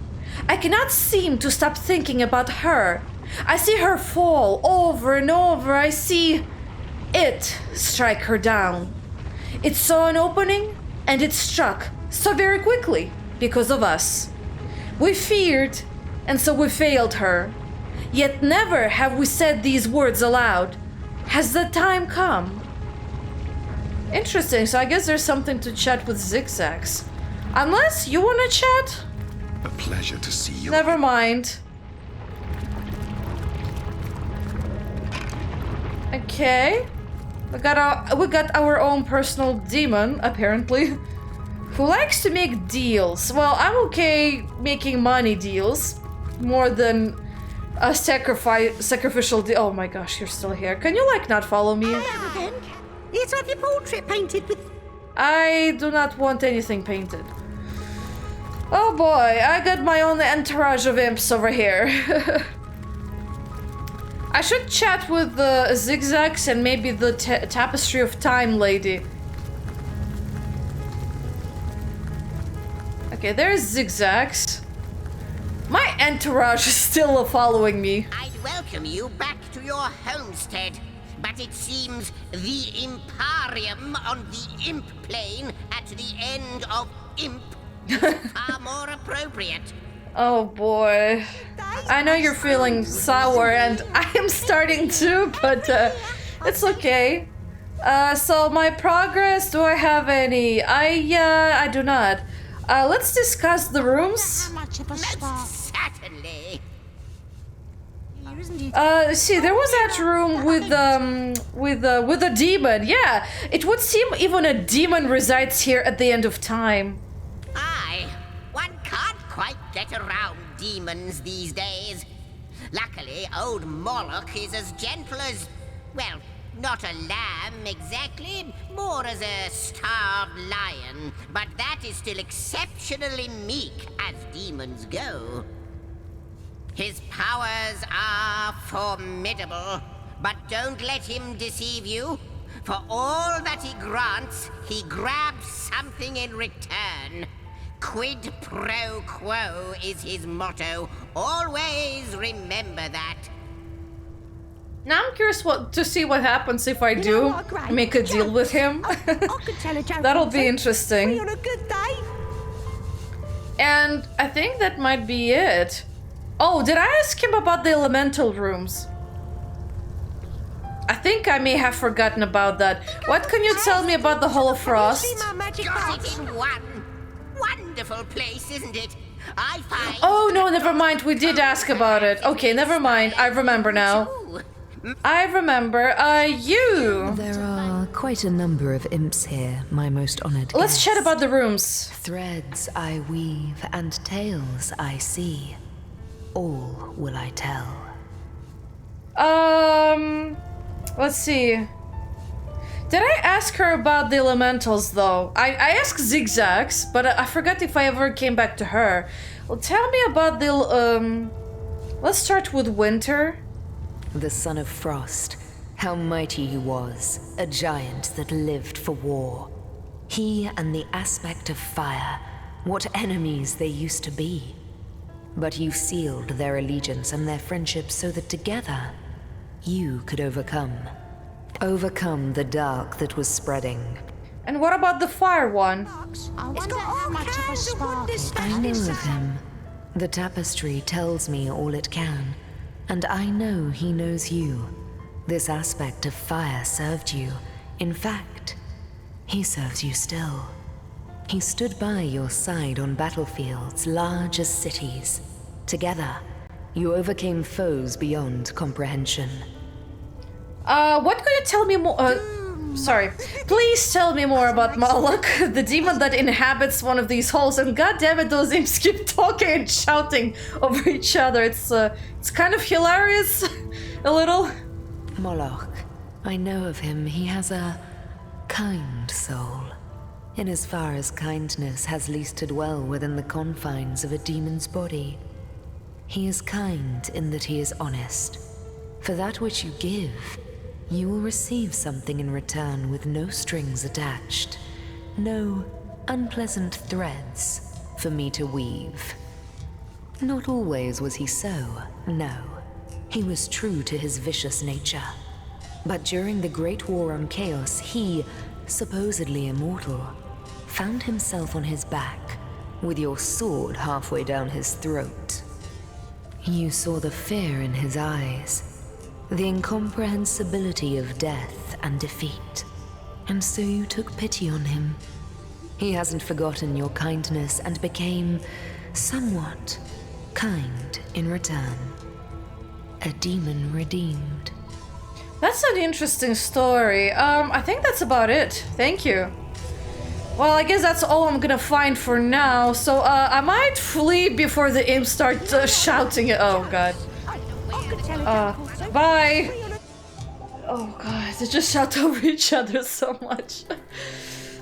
I cannot seem to stop thinking about her. I see her fall over and over. I see it strike her down. It saw an opening, and it struck so very quickly because of us. We feared, and so we failed her. Yet never have we said these words aloud. Has the time come? Interesting, so I guess there's something to chat with Zigzags. Unless you wanna chat? A pleasure to see you. Never mind. Okay. We got our own personal demon, apparently, who likes to make deals. Well, I'm okay making money deals more than a sacrificial deal. Oh my gosh, you're still here. Can you like not follow me? Yes, have your portrait painted with... I do not want anything painted. Oh boy, I got my own entourage of imps over here. I should chat with the Zigzags and maybe the Tapestry of Time lady. Okay, there's Zigzags. My entourage is still following me. I'd welcome you back to your homestead, but it seems the Imparium on the Imp plane at the end of Imp is far more appropriate. Oh boy. I know you're feeling sour and I am starting to, but it's okay. So my progress, do I have any? I do not. Let's discuss the rooms. Certainly. See, there was that room with a demon. Yeah, it would seem even a demon resides here at the end of time. Aye, one can't quite get around demons these days. Luckily, old Moloch is as gentle as, well, not a lamb exactly, more as a starved lion, but that is still exceptionally meek as demons go. His powers are formidable, but don't let him deceive you. For all that he grants, he grabs something in return. Quid pro quo is his motto. Always remember that. Now I'm curious to see what happens if I do make a deal with him. That'll be interesting. On a good day. And I think that might be it. Oh, did I ask him about the elemental rooms? I think I may have forgotten about that. What can you tell me about the Hall of Frost? Got it in one wonderful place, isn't it? I find... Oh, no, never mind. We did ask about it. Okay, never mind. I remember now. I remember. You! There are quite a number of imps here, my most honored Let's guest. chat about the rooms. Threads I weave and tales I see. All will I tell. Let's see. Did I ask her about the elementals, though? I asked Zigzags, but I forgot if I ever came back to her. Well, tell me about the, let's start with Winter. The son of Frost. How mighty he was. A giant that lived for war. He and the aspect of fire. What enemies they used to be. But you sealed their allegiance and their friendship so that together, you could overcome. Overcome the dark that was spreading. And what about the fire one? It's got all kinds of wonders I know of him. The tapestry tells me all it can. And I know he knows you. This aspect of fire served you. In fact, he serves you still. He stood by your side on battlefields large as cities. Together, you overcame foes beyond comprehension. What could you tell me more? Sorry. Please tell me more about Moloch, the demon that inhabits one of these halls. And goddammit, those imps keep talking and shouting over each other. It's kind of hilarious, a little. Moloch, I know of him. He has a kind soul. In as far as kindness has least to dwell within the confines of a demon's body. He is kind in that he is honest. For that which you give, you will receive something in return with no strings attached. No unpleasant threads for me to weave. Not always was he so, no. He was true to his vicious nature. But during the Great War on Chaos, he, supposedly immortal, found himself on his back, with your sword halfway down his throat. You saw the fear in his eyes, the incomprehensibility of death and defeat, and so you took pity on him. He hasn't forgotten your kindness and became somewhat kind in return. A demon redeemed. That's an interesting story. I think that's about it. Thank you. Well, I guess that's all I'm gonna find for now. So, I might flee before the imps start shouting. Oh, God. Bye. Oh, God. They just shout over each other so much.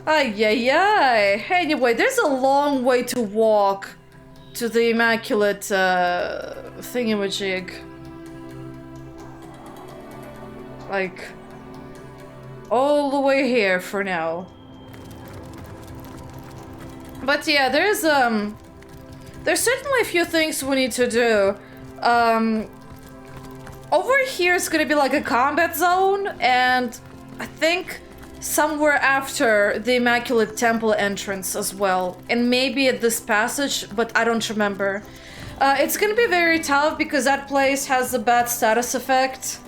Ay, ay, ay. Anyway, there's a long way to walk to the Immaculate thingamajig. Like, all the way here for now. But yeah, there's certainly a few things we need to do. Over here is gonna be like a combat zone, and I think somewhere after the Immaculate Temple entrance as well. And maybe at this passage, but I don't remember. It's gonna be very tough because that place has a bad status effect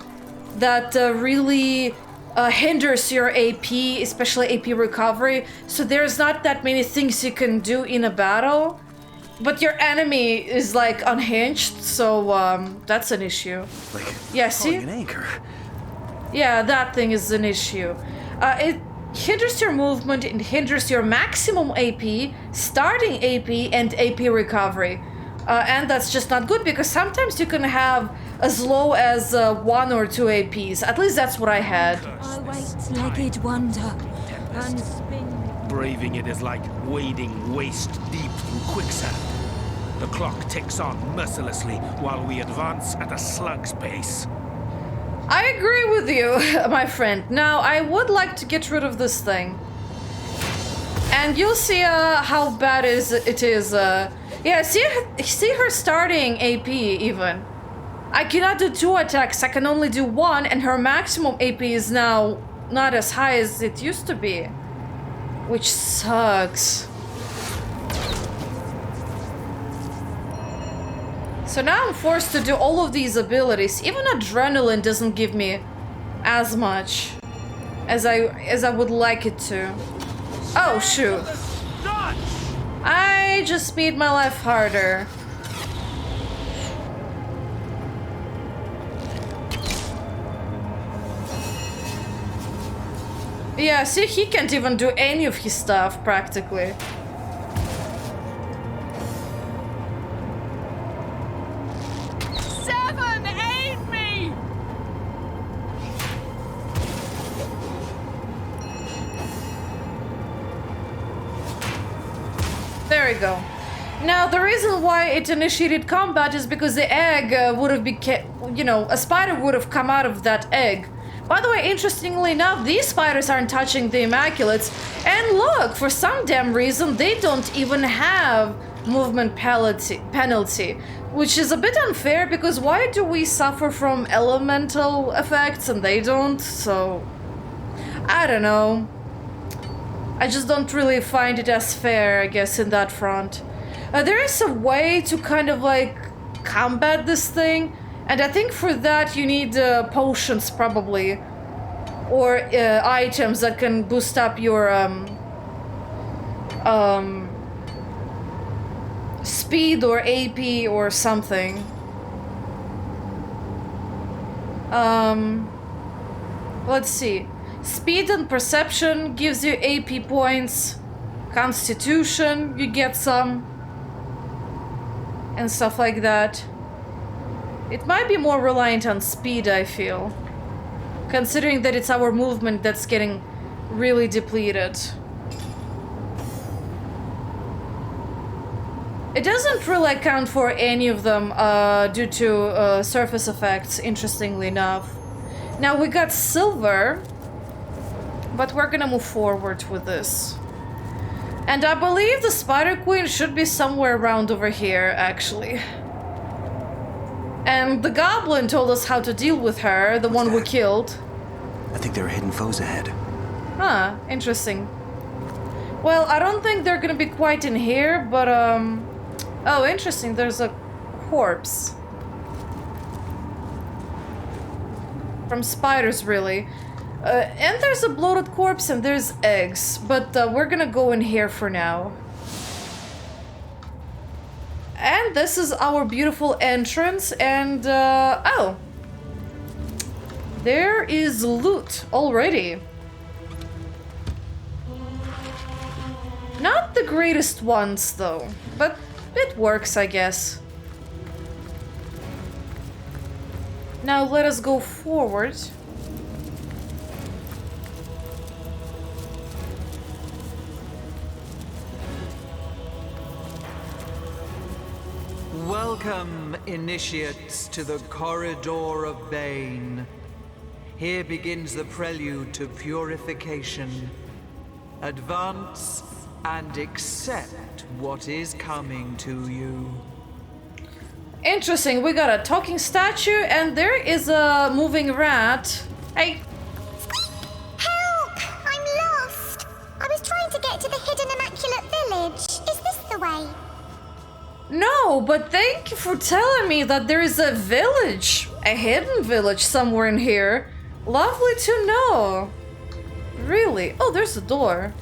that really hinders your AP, especially AP recovery. So there's not that many things you can do in a battle. But your enemy is like unhinged, so that's an issue. Like, yeah, see? an anchor. Yeah, that thing is an issue. It hinders your movement, it hinders your maximum AP, starting AP, and AP recovery. And that's just not good because sometimes you can have as low as 1 or 2 APs. At least that's what I had. I wait legged wonder and spin. Braving it is like wading waist deep through quicksand. The clock ticks on mercilessly while we advance at a slug's pace. I agree with you, my friend. Now, I would like to get rid of this thing. And you'll see how bad it is. Yeah, see her starting AP even. I cannot do 2 attacks, I can only do 1, and her maximum AP is now not as high as it used to be. Which sucks. So now I'm forced to do all of these abilities. Even adrenaline doesn't give me as much as I would like it to. Oh, shoot. I just made my life harder. Yeah, see, he can't even do any of his stuff, practically. Seven, aid me! There we go. Now, the reason why it initiated combat is because the egg would have become, you know, a spider would have come out of that egg. By the way, interestingly enough, these spiders aren't touching the Immaculates. And look, for some damn reason, they don't even have movement penalty, which is a bit unfair because why do we suffer from elemental effects and they don't? So, I don't know. I just don't really find it as fair, I guess, in that front. There is a way to kind of like combat this thing. And I think for that you need potions probably, or items that can boost up your speed or AP or something. Let's see. Speed and perception gives you AP points. Constitution, you get some. And stuff like that. It might be more reliant on speed, I feel. Considering that it's our movement that's getting really depleted. It doesn't really account for any of them due to surface effects, interestingly enough. Now we got silver, but we're gonna move forward with this. And I believe the Spider Queen should be somewhere around over here, actually. And the goblin told us how to deal with her, the one we killed. I think there are hidden foes ahead. Huh, interesting. Well, I don't think they're gonna be quite in here, but oh, interesting, there's a corpse. from spiders, really. And there's a bloated corpse and there's eggs, but we're gonna go in here for now. And this is our beautiful entrance, and oh, there is loot already. Not the greatest ones though, but it works, I guess. Now let us go forward. Welcome, initiates, to the Corridor of Bane. Here begins the prelude to purification. Advance and accept what is coming to you. Interesting, we got a talking statue and there is a moving rat. Hey. Help! I'm lost! I was trying to get to the hidden Immaculate Village. Is this the way? No, but thank you for telling me that there is a village, a hidden village somewhere in here. Lovely to know. Really? Oh, there's a door.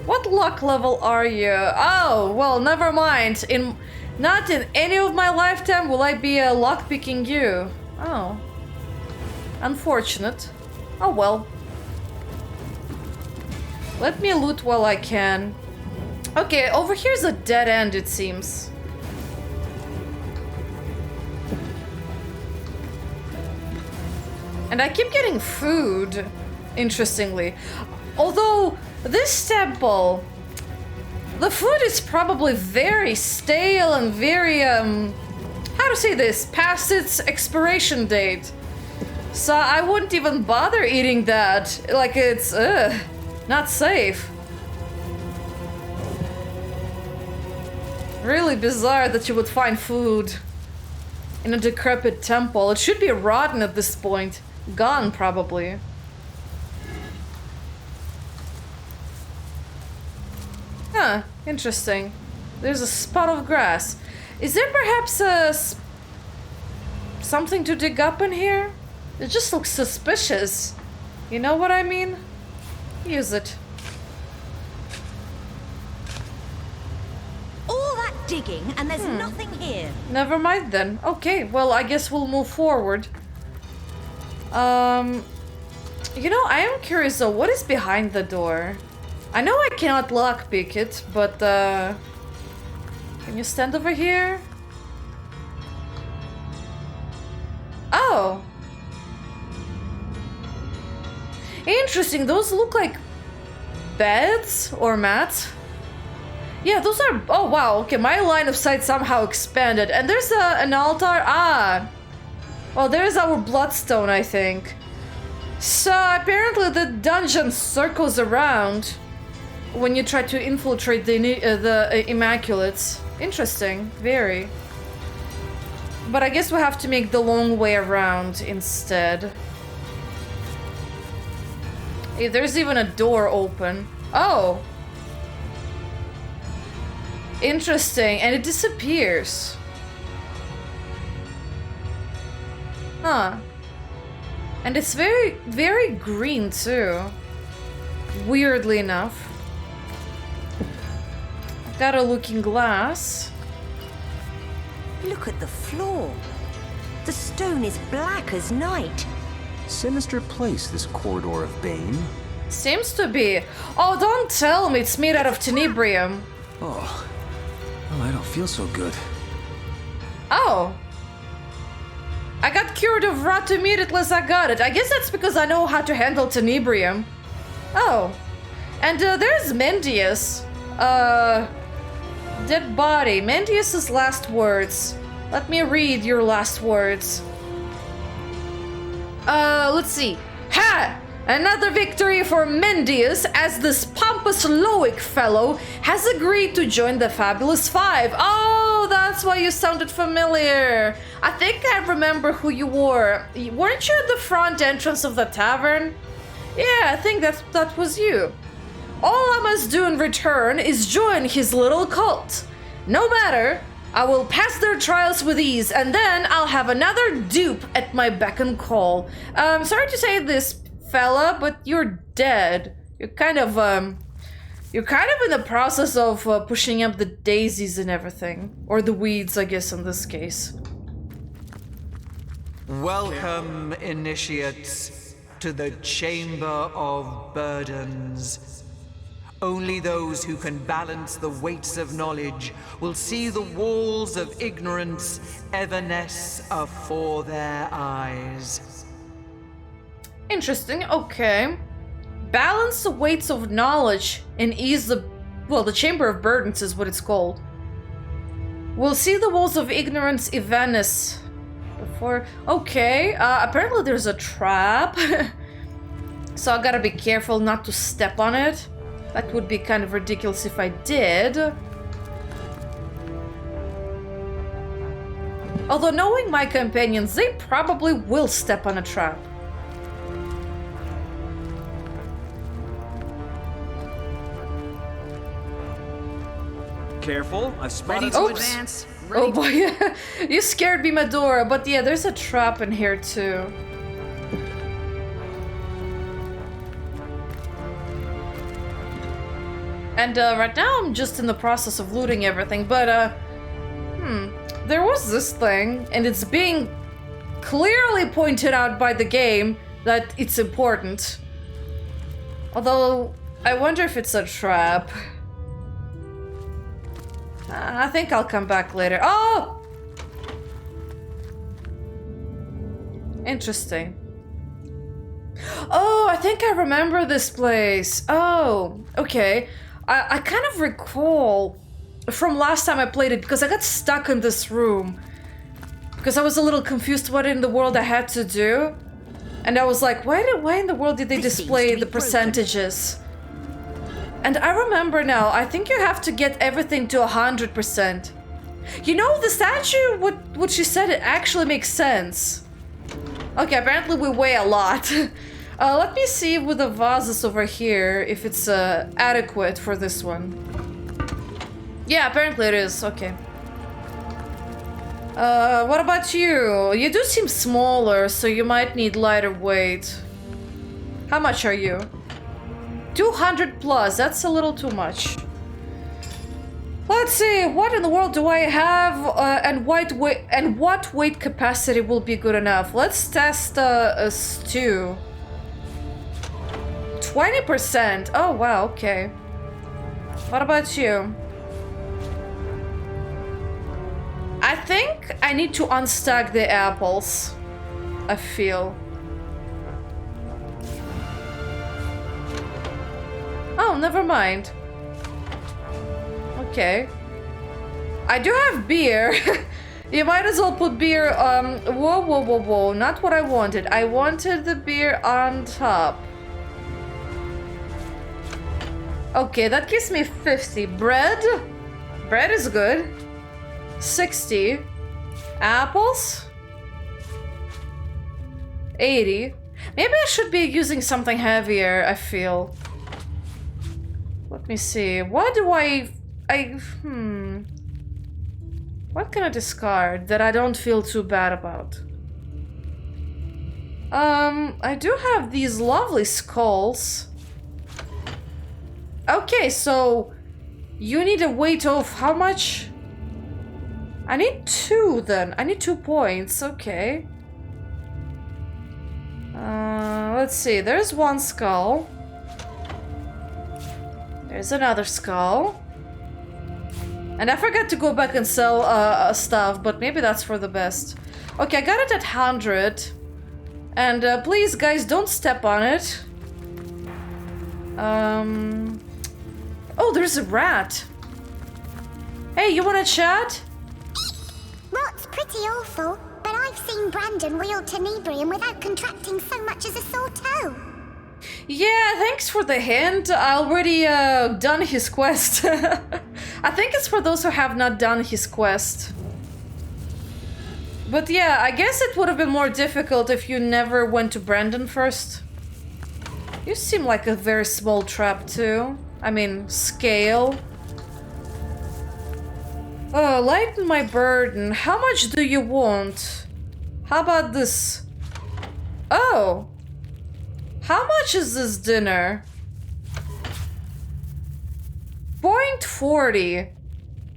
What luck level are you? Oh, well, never mind. Not in any of my lifetime will I be lockpicking you. Oh. Unfortunate. Oh well. Let me loot while I can. Okay, over here's a dead end, it seems. And I keep getting food, interestingly. Although, this temple, the food is probably very stale and very, how to say this, past its expiration date. So I wouldn't even bother eating that. Like, it's, not safe. Really bizarre that you would find food in a decrepit temple. It should be rotten at this point. Gone, probably. Huh, interesting. There's a spot of grass. Is there perhaps something to dig up in here? It just looks suspicious. You know what I mean? Use it. All that digging and there's nothing here. Never mind then. Okay, well, I guess we'll move forward. You know, I am curious though, what is behind the door? I know I cannot lockpick it, but can you stand over here? Oh. Interesting, those look like beds or mats. Yeah, those are... Oh, wow. Okay, my line of sight somehow expanded. And there's an altar. Ah. Well, there's our bloodstone, I think. So, apparently the dungeon circles around when you try to infiltrate the Immaculates. Interesting. Very. But I guess we have to make the long way around instead. Hey, there's even a door open. Oh. Interesting, and it disappears. Huh. And it's very, very green too. Weirdly enough. I've got a looking glass. Look at the floor. The stone is black as night. Sinister place, this corridor of Bane. Seems to be. Oh, don't tell me it's made out of tenebrium. Oh. Oh, I don't feel so good. Oh. I got cured of rot immediately as I got it. I guess that's because I know how to handle tenebrium. Oh. And there's Mendius. Dead body. Mendius's last words. Let me read your last words. Let's see. Ha! Another victory for Mendius, as this pompous Loic fellow has agreed to join the Fabulous Five. Oh, that's why you sounded familiar. I think I remember who you were. Weren't you at the front entrance of the tavern? Yeah, I think that was you. All I must do in return is join his little cult. No matter, I will pass their trials with ease, and then I'll have another dupe at my beck and call. Sorry to say this, fella, but you're dead. You're kind of in the process of pushing up the daisies and everything. Or the weeds, I guess, in this case. Welcome, initiates, to the Chamber of Burdens. Only those who can balance the weights of knowledge will see the walls of ignorance evanesce afore their eyes. Interesting, okay. Balance the weights of knowledge and ease the... Well, the Chamber of Burdens is what it's called. We'll see the walls of ignorance evanesce before... Okay, apparently there's a trap. So I gotta be careful not to step on it. That would be kind of ridiculous if I did. Although knowing my companions, they probably will step on a trap. Careful, I've spotted... Oops. Oh boy, you scared me, Medora. But yeah, there's a trap in here too. And right now I'm just in the process of looting everything, but there was this thing, and it's being clearly pointed out by the game that it's important. Although, I wonder if it's a trap. I think I'll come back later. Oh! Interesting. Oh, I think I remember this place. Oh, okay. I kind of recall from last time I played it, because I got stuck in this room. Because I was a little confused what in the world I had to do. And I was like, why in the world did they display the percentages? And I remember now, I think you have to get everything to 100%. You know, the statue, what she said, it actually makes sense. Okay, apparently we weigh a lot. Let me see with the vases over here if it's adequate for this one. Yeah, apparently it is. Okay. What about you? You do seem smaller, so you might need lighter weight. How much are you? 200 plus. That's a little too much. Let's see. What in the world do I have? And what weight capacity will be good enough? Let's test a stew. 20%. Oh wow. Okay. What about you? I think I need to unstack the apples. I feel. Oh, never mind. Okay. I do have beer. You might as well put beer, whoa. Not what I wanted. I wanted the beer on top. Okay, that gives me 50. Bread? Bread is good. 60. Apples? 80. Maybe I should be using something heavier, I feel. Let me see. What do what can I discard that I don't feel too bad about? I do have these lovely skulls. Okay, so you need a weight of how much? I need 2 then. I need 2 points. Okay. Let's see. There's one skull. There's another skull. And I forgot to go back and sell stuff, but maybe that's for the best. Okay, I got it at 100. And please, guys, don't step on it. Oh, there's a rat. Hey, you wanna chat? Rot's pretty awful, but I've seen Brandon wield Tenebrium without contracting so much as a sore toe. Yeah, thanks for the hint. I already done his quest. I think it's for those who have not done his quest. But yeah, I guess it would have been more difficult if you never went to Brandon first. You seem like a very small trap too. I mean, scale. Lighten my burden. How much do you want? How about this? Oh! How much is this dinner? 0.40.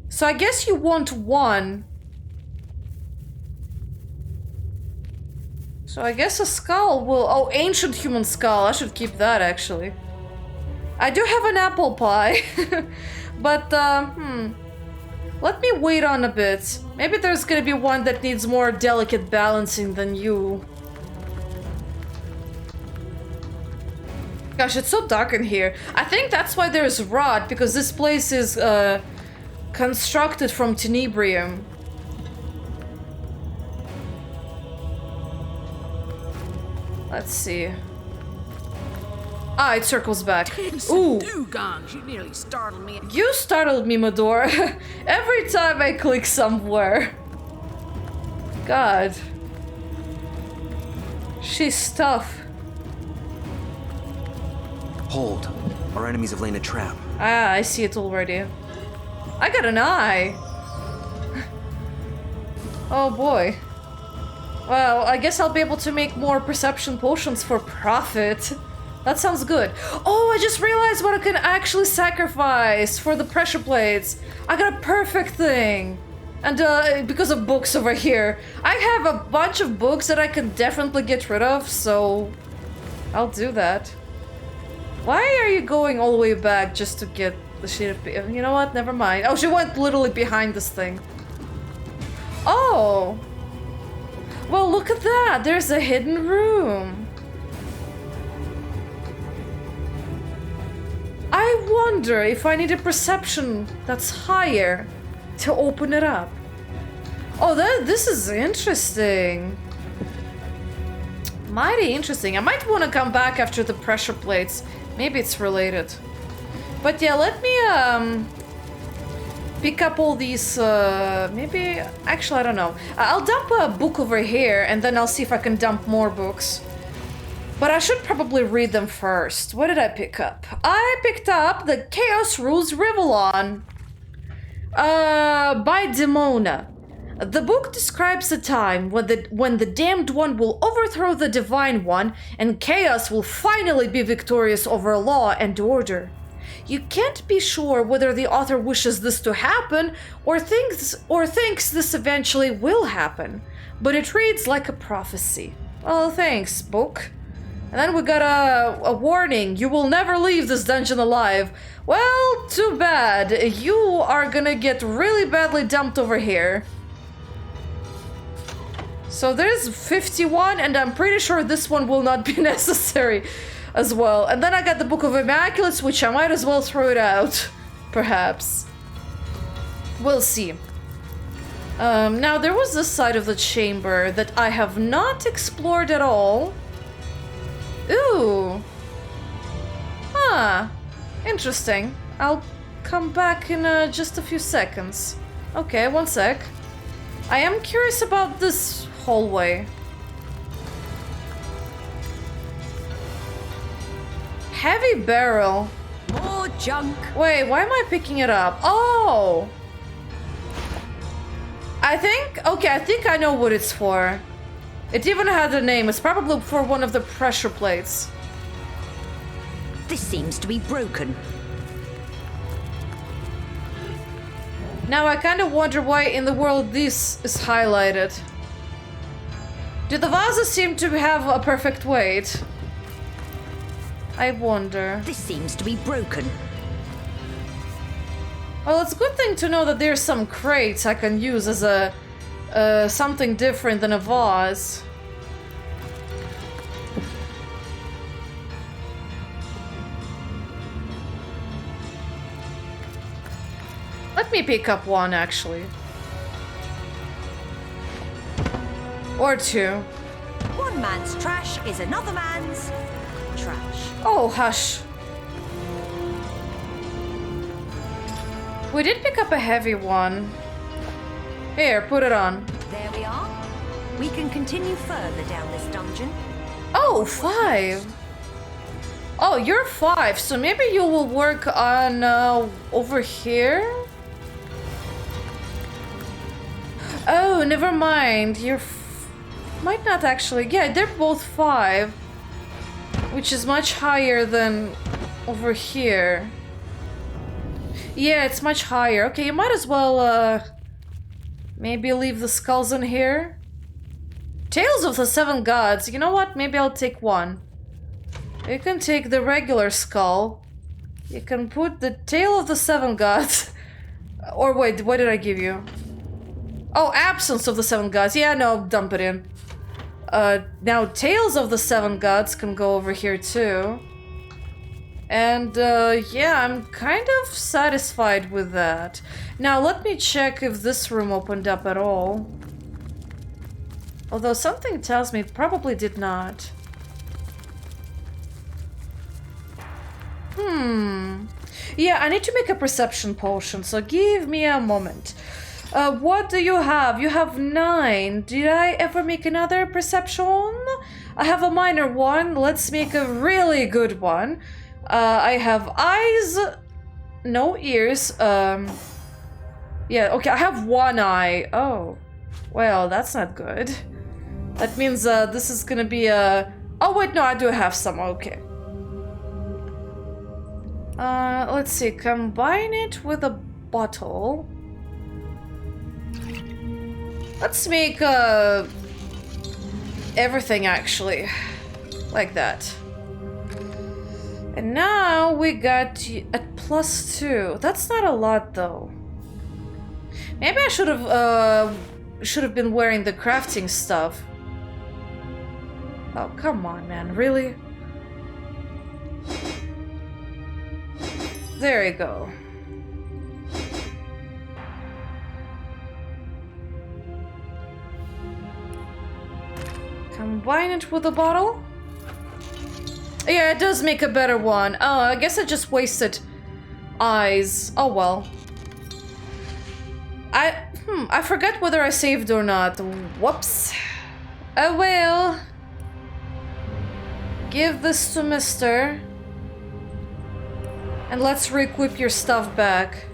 So I guess you want one. So I guess a skull will... Oh, ancient human skull. I should keep that, actually. I do have an apple pie. But, let me wait on a bit. Maybe there's gonna be one that needs more delicate balancing than you. Gosh, it's so dark in here. I think that's why there's rot, because this place is, constructed from tenebrium. Let's see. Ah, it circles back. Ooh. Dugongs, you nearly startled me. You startled me, Mador. Every time I click somewhere. God. She's tough. Hold. Our enemies have laid a trap. Ah, I see it already. I got an eye. Oh boy. Well, I guess I'll be able to make more perception potions for profit. That sounds good. Oh, I just realized what I can actually sacrifice for the pressure plates. I got a perfect thing. And because of books over here. I have a bunch of books that I can definitely get rid of, so I'll do that. Why are you going all the way back just to get the sheet of paper? You know what? Never mind. Oh, she went literally behind this thing. Oh. Well, look at that. There's a hidden room. I wonder if I need a perception that's higher to open it up. Oh, this is interesting. Mighty interesting. I might want to come back after the pressure plates. Maybe it's related. But yeah, let me pick up all these, maybe... Actually, I don't know. I'll dump a book over here, and then I'll see if I can dump more books. But I should probably read them first. What did I pick up? I picked up The Chaos Rules Rivellon by Demona. The book describes a time when the Damned One will overthrow the Divine One and chaos will finally be victorious over law and order. You can't be sure whether the author wishes this to happen or thinks this eventually will happen, but it reads like a prophecy. Well, thanks, book. And then we got a warning. You will never leave this dungeon alive. Well, too bad. You are gonna get really badly dumped over here. So there's 51, and I'm pretty sure this one will not be necessary as well. And then I got the Book of Immaculates, which I might as well throw it out. Perhaps. We'll see. Now, there was this side of the chamber that I have not explored at all. Ooh. Huh. Interesting. I'll come back in just a few seconds. Okay, one sec. I am curious about this hallway. Heavy barrel. More junk. Wait, why am I picking it up? Oh! I think I know what it's for. It even had a name. It's probably for one of the pressure plates. This seems to be broken. Now I kind of wonder why in the world this is highlighted. Do the vases seem to have a perfect weight? I wonder. This seems to be broken. Well, it's a good thing to know that there's some crates I can use as a something different than a vase. Let me pick up one, actually. Or two. One man's trash is another man's trash. Oh, hush. We did pick up a heavy one. Here, put it on. There we are. We can continue further down this dungeon. Oh, 5. Oh, you're 5, so maybe you will work on over here? Oh, never mind. You're might not actually. Yeah, they're both 5, which is much higher than over here. Yeah, it's much higher. Okay, you might as well maybe leave the skulls in here. Tales of the 7 Gods. You know what? Maybe I'll take one. You can take the regular skull. You can put the Tale of the 7 Gods. Or wait, what did I give you? Oh, Absence of the 7 Gods. Yeah, no, dump it in. Now Tales of the 7 Gods can go over here too. And yeah, I'm kind of satisfied with that. Now let me check if this room opened up at all. Although something tells me it probably did not. Yeah, I need to make a perception potion, so give me a moment. What do you have? You have 9. Did I ever make another perception? I have a minor one. Let's make a really good one. I have eyes, no ears. Yeah, okay, I have 1 eye. Oh, well, that's not good. That means this is gonna be a... Oh, wait, no, I do have some. Okay. Let's see. Combine it with a bottle. Let's make everything actually like that. And now we got at +2. That's not a lot though. Maybe I should have been wearing the crafting stuff. Oh, come on, man. Really? There you go. Combine it with a bottle? Yeah, it does make a better one. Oh, I guess I just wasted eyes. Oh well. I forgot whether I saved or not. Whoops. Oh well. Give this to Mister. And let's re-equip your stuff back.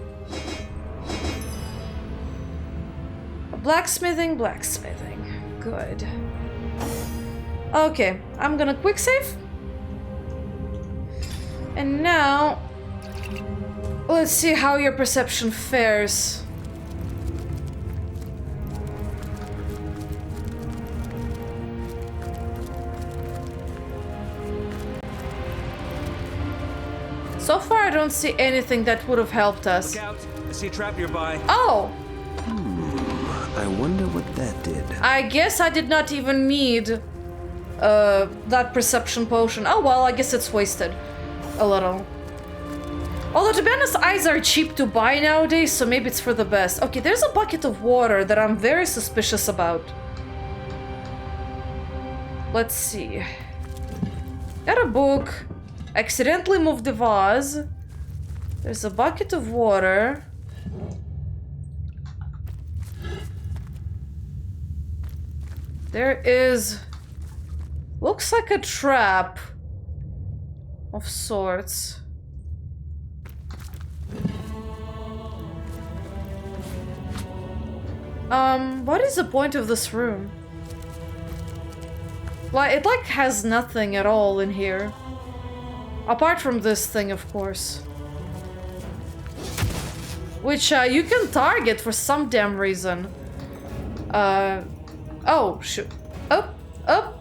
Blacksmithing. Good. Okay, I'm gonna quick save. And now, let's see how your perception fares. So far, I don't see anything that would have helped us. Look out! I see a trap nearby. Oh! I wonder what that did. I guess I did not even need that perception potion. Oh well, I guess it's wasted a little. Although to be honest, eyes are cheap to buy nowadays, so maybe it's for the best. Okay, there's a bucket of water that I'm very suspicious about. Let's see. Got a book. Accidentally moved the vase. There's a bucket of water. There is... looks like a trap of sorts. What is the point of this room? Like, it has nothing at all in here. Apart from this thing, of course. Which, you can target for some damn reason. Oh, shoot. Oh.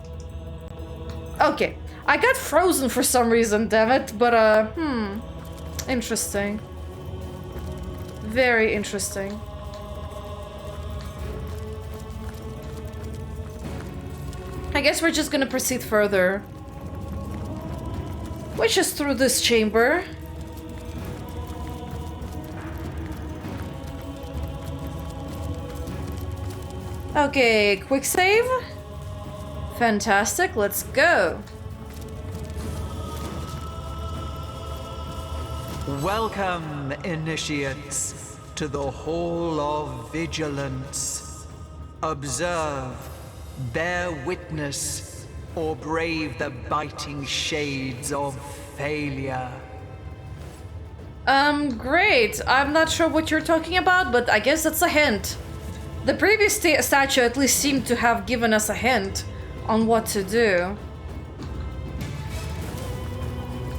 Okay. I got frozen for some reason, damn it. But, interesting. Very interesting. I guess we're just gonna proceed further. Which is through this chamber. Okay, quick save. Fantastic, let's go. Welcome, initiates, to the Hall of Vigilance. Observe, bear witness, or brave the biting shades of failure. Great. I'm not sure what you're talking about, but I guess that's a hint. The previous statue at least seemed to have given us a hint on what to do.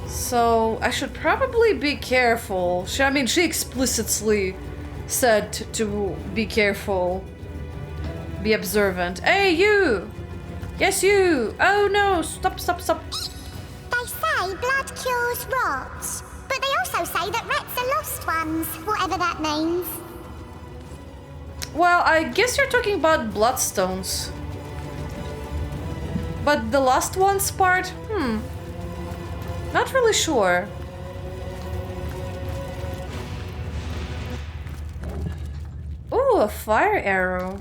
So I should probably be careful. I mean, she explicitly said to be careful. Be observant. Hey, you! Yes, you! Oh no, stop, stop, stop. They say blood cures rot, but they also say that rats are lost ones, whatever that means. Well, I guess you're talking about bloodstones. But the last ones part? Not really sure. Ooh, a fire arrow.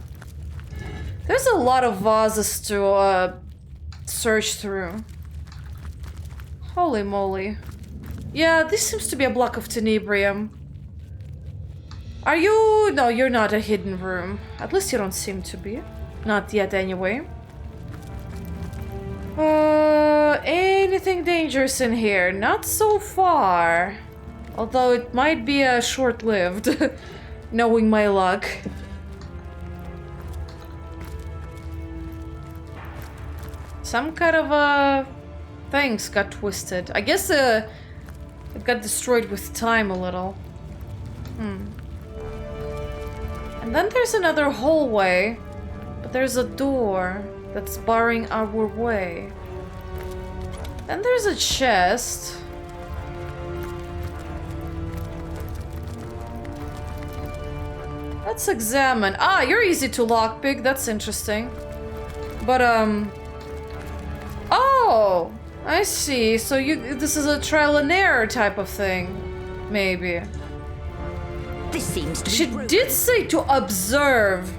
There's a lot of vases to search through. Holy moly. Yeah, this seems to be a block of tenebrium. Are you... No, you're not a hidden room. At least you don't seem to be. Not yet, anyway. Anything dangerous in here? Not so far. Although it might be short-lived, knowing my luck. Some kind of things got twisted. I guess it got destroyed with time a little. And then there's another hallway, but there's a door that's barring our way. Then there's a chest. Let's examine. Ah, you're easy to lockpick. That's interesting. But oh, I see. So this is a trial and error type of thing, maybe. This seems to be She did say to observe.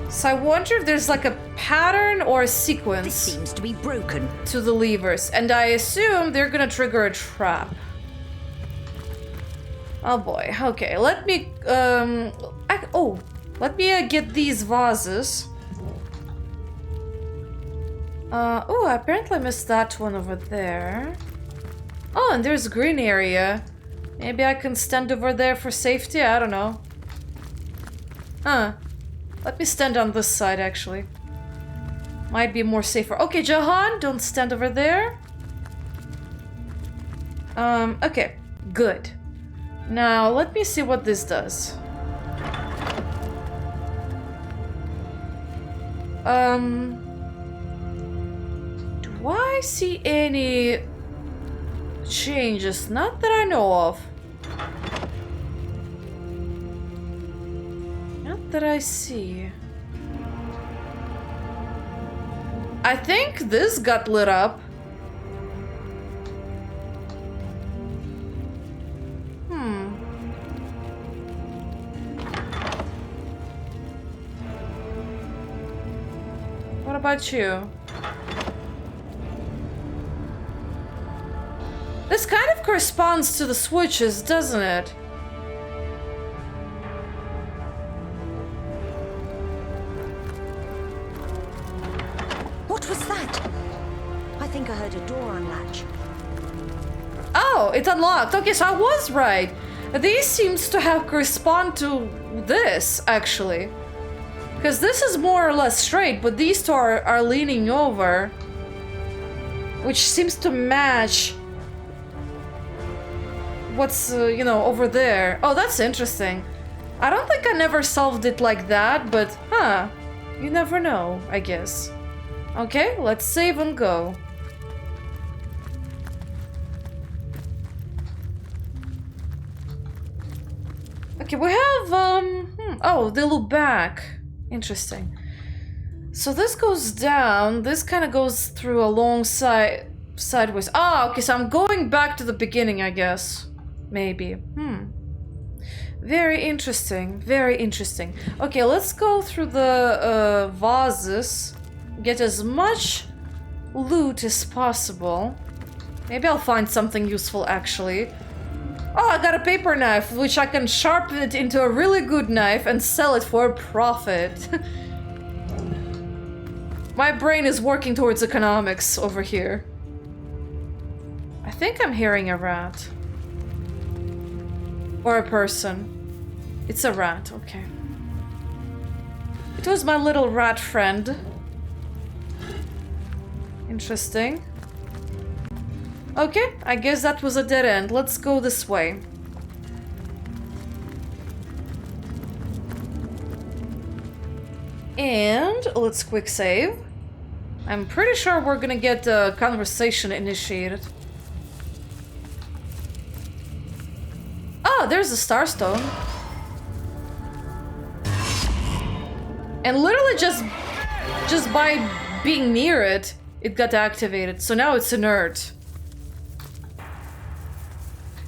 So I wonder if there's like a pattern or a sequence. This seems to be broken. To the levers, and I assume they're gonna trigger a trap. Oh boy. Okay, let me let me get these vases. Oh, apparently I missed that one over there. Oh, and there's a green area. Maybe I can stand over there for safety? I don't know. Let me stand on this side, actually. Might be more safer. Okay, Jahan, don't stand over there. Okay, good. Now, let me see what this does. Do I see any changes? Not that I know of. Not that I see. I think this got lit up. What about you? This kind of corresponds to the switches, doesn't it? What was that? I think I heard a door unlatch. Oh, it unlocked. Okay, so I was right. These seems to have correspond to this, actually. Because this is more or less straight, but these two are leaning over. Which seems to match what's, you know, over there. Oh, that's interesting. I don't think I never solved it like that, but, you never know, I guess. Okay, let's save and go. Okay, we have, oh, they look back. Interesting. So this goes down, this kind of goes through a long sideways. Ah, okay, so I'm going back to the beginning, I guess. Maybe. Very interesting, very interesting. Okay, let's go through the vases. Get as much loot as possible. Maybe I'll find something useful, actually. Oh, I got a paper knife, which I can sharpen it into a really good knife and sell it for a profit. My brain is working towards economics over here. I think I'm hearing a rat. Or a person. It's a rat, okay. who's my little rat friend. Interesting. Okay, I guess that was a dead end. Let's go this way. And let's quick save. I'm pretty sure we're gonna get the conversation initiated. Oh, there's a Starstone. And literally just by being near it, it got activated. So now it's inert.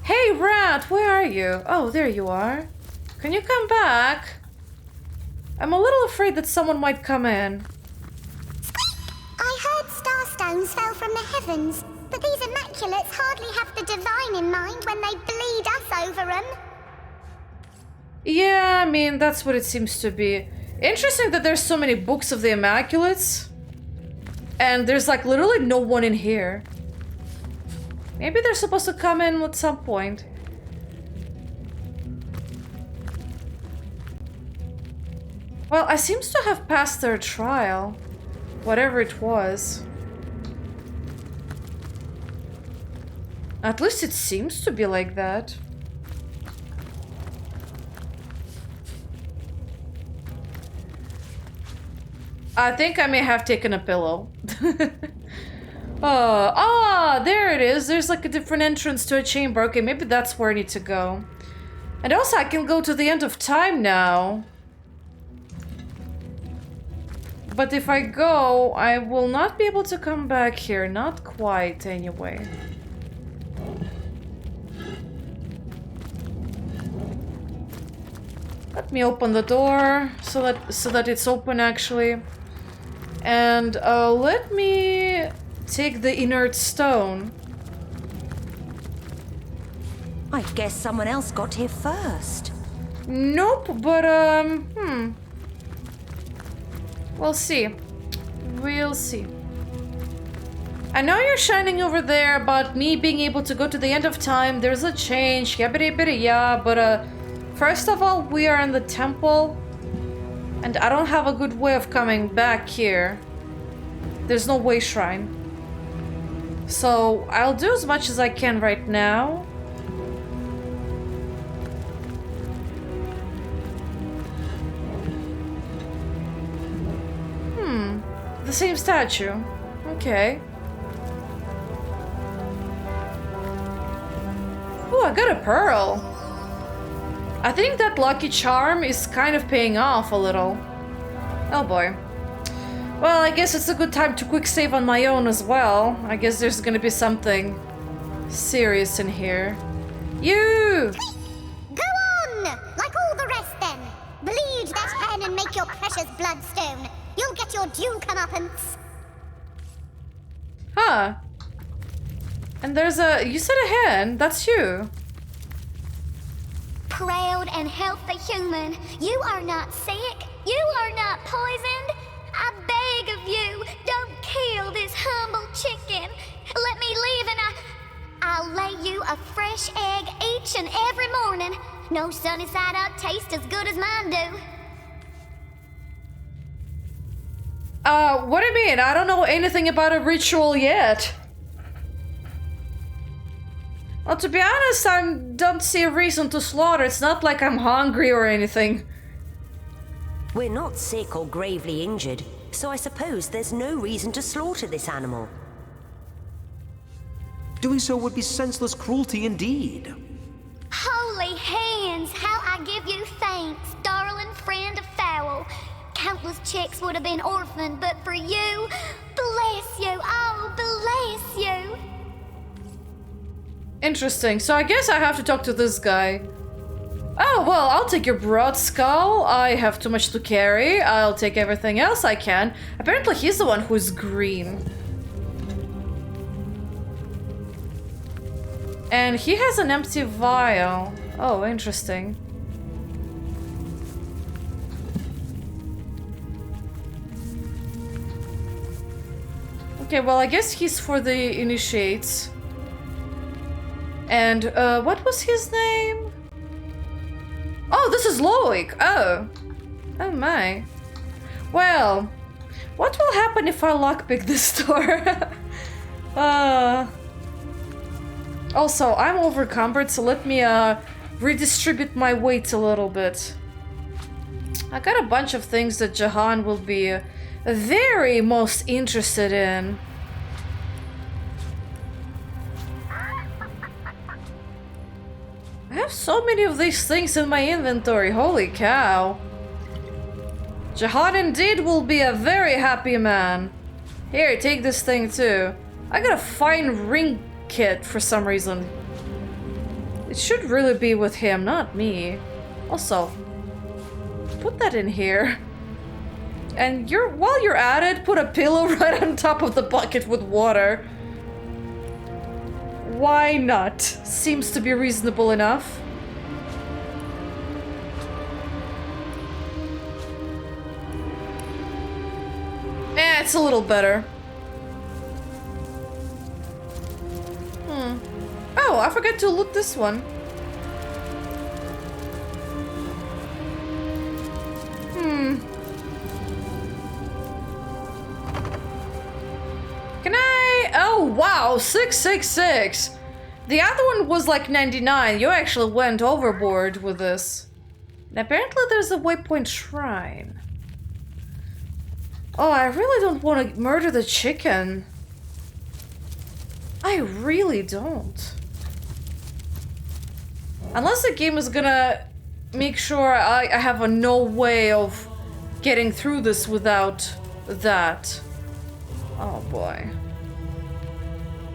Hey, rat, where are you? Oh, there you are. Can you come back? I'm a little afraid that someone might come in. I heard starstones fell from the heavens, but these immaculates hardly have the divine in mind when they bleed us over them. Yeah, I mean, that's what it seems to be. Interesting that there's so many books of the immaculates. And there's like literally no one in here. Maybe they're supposed to come in at some point. Well, I seems to have passed their trial. Whatever it was. At least it seems to be like that. I think I may have taken a pillow. There it is. There's like a different entrance to a chamber. Okay, maybe that's where I need to go. And also I can go to the end of time now. But if I go, I will not be able to come back here. Not quite, anyway. Let me open the door so that it's open actually. And let me take the inert stone. I guess someone else got here first. Nope, but we'll see. We'll see. I know you're shining over there about me being able to go to the end of time. There's a change, yeah, but first of all, we are in the temple. And I don't have a good way of coming back here. There's no way shrine. So I'll do as much as I can right now. The same statue. Okay. Oh, I got a pearl. I think that lucky charm is kind of paying off a little. Oh boy. Well, I guess it's a good time to quick save on my own as well. I guess there's gonna be something serious in here. You! Go on! Like all the rest then. Bleed that hen and make your precious bloodstone. You'll get your due comeuppance. Huh. And there's a... You said a hen. That's you. Proud and healthy human, you are not sick. You are not poisoned. I beg of you, don't kill this humble chicken. Let me leave and I'll lay you a fresh egg each and every morning. No sunny side up taste as good as mine do. What do you mean? I don't know anything about a ritual yet. Well, to be honest, I don't see a reason to slaughter. It's not like I'm hungry or anything. We're not sick or gravely injured, so I suppose there's no reason to slaughter this animal. Doing so would be senseless cruelty indeed. Holy hands, how I give you thanks, darling friend of fowl. Countless chicks would have been orphaned, but for you, bless you, oh, bless you. Interesting. So I guess I have to talk to this guy. Oh, well, I'll take your broad skull. I have too much to carry. I'll take everything else I can. Apparently he's the one who's green. And he has an empty vial. Oh, interesting. Okay, well, I guess he's for the initiates. And, what was his name? Oh, this is Loic. Oh. Oh my. Well, what will happen if I lockpick this door? Also, I'm overcumbered, so let me redistribute my weight a little bit. I got a bunch of things that Jahan will be very most interested in. I have so many of these things in my inventory, holy cow. Jahan indeed will be a very happy man. Here, take this thing too. I got a fine ring kit for some reason. It should really be with him, not me. Also, put that in here. And while you're at it, put a pillow right on top of the bucket with water. Why not? Seems to be reasonable enough. Eh, it's a little better. Oh, I forgot to loot this one. Can I? Oh, wow, 666. The other one was like 99. You actually went overboard with this. And apparently there's a waypoint shrine. Oh, I really don't want to murder the chicken. I really don't. Unless the game is gonna make sure I have no way of getting through this without that. Oh boy.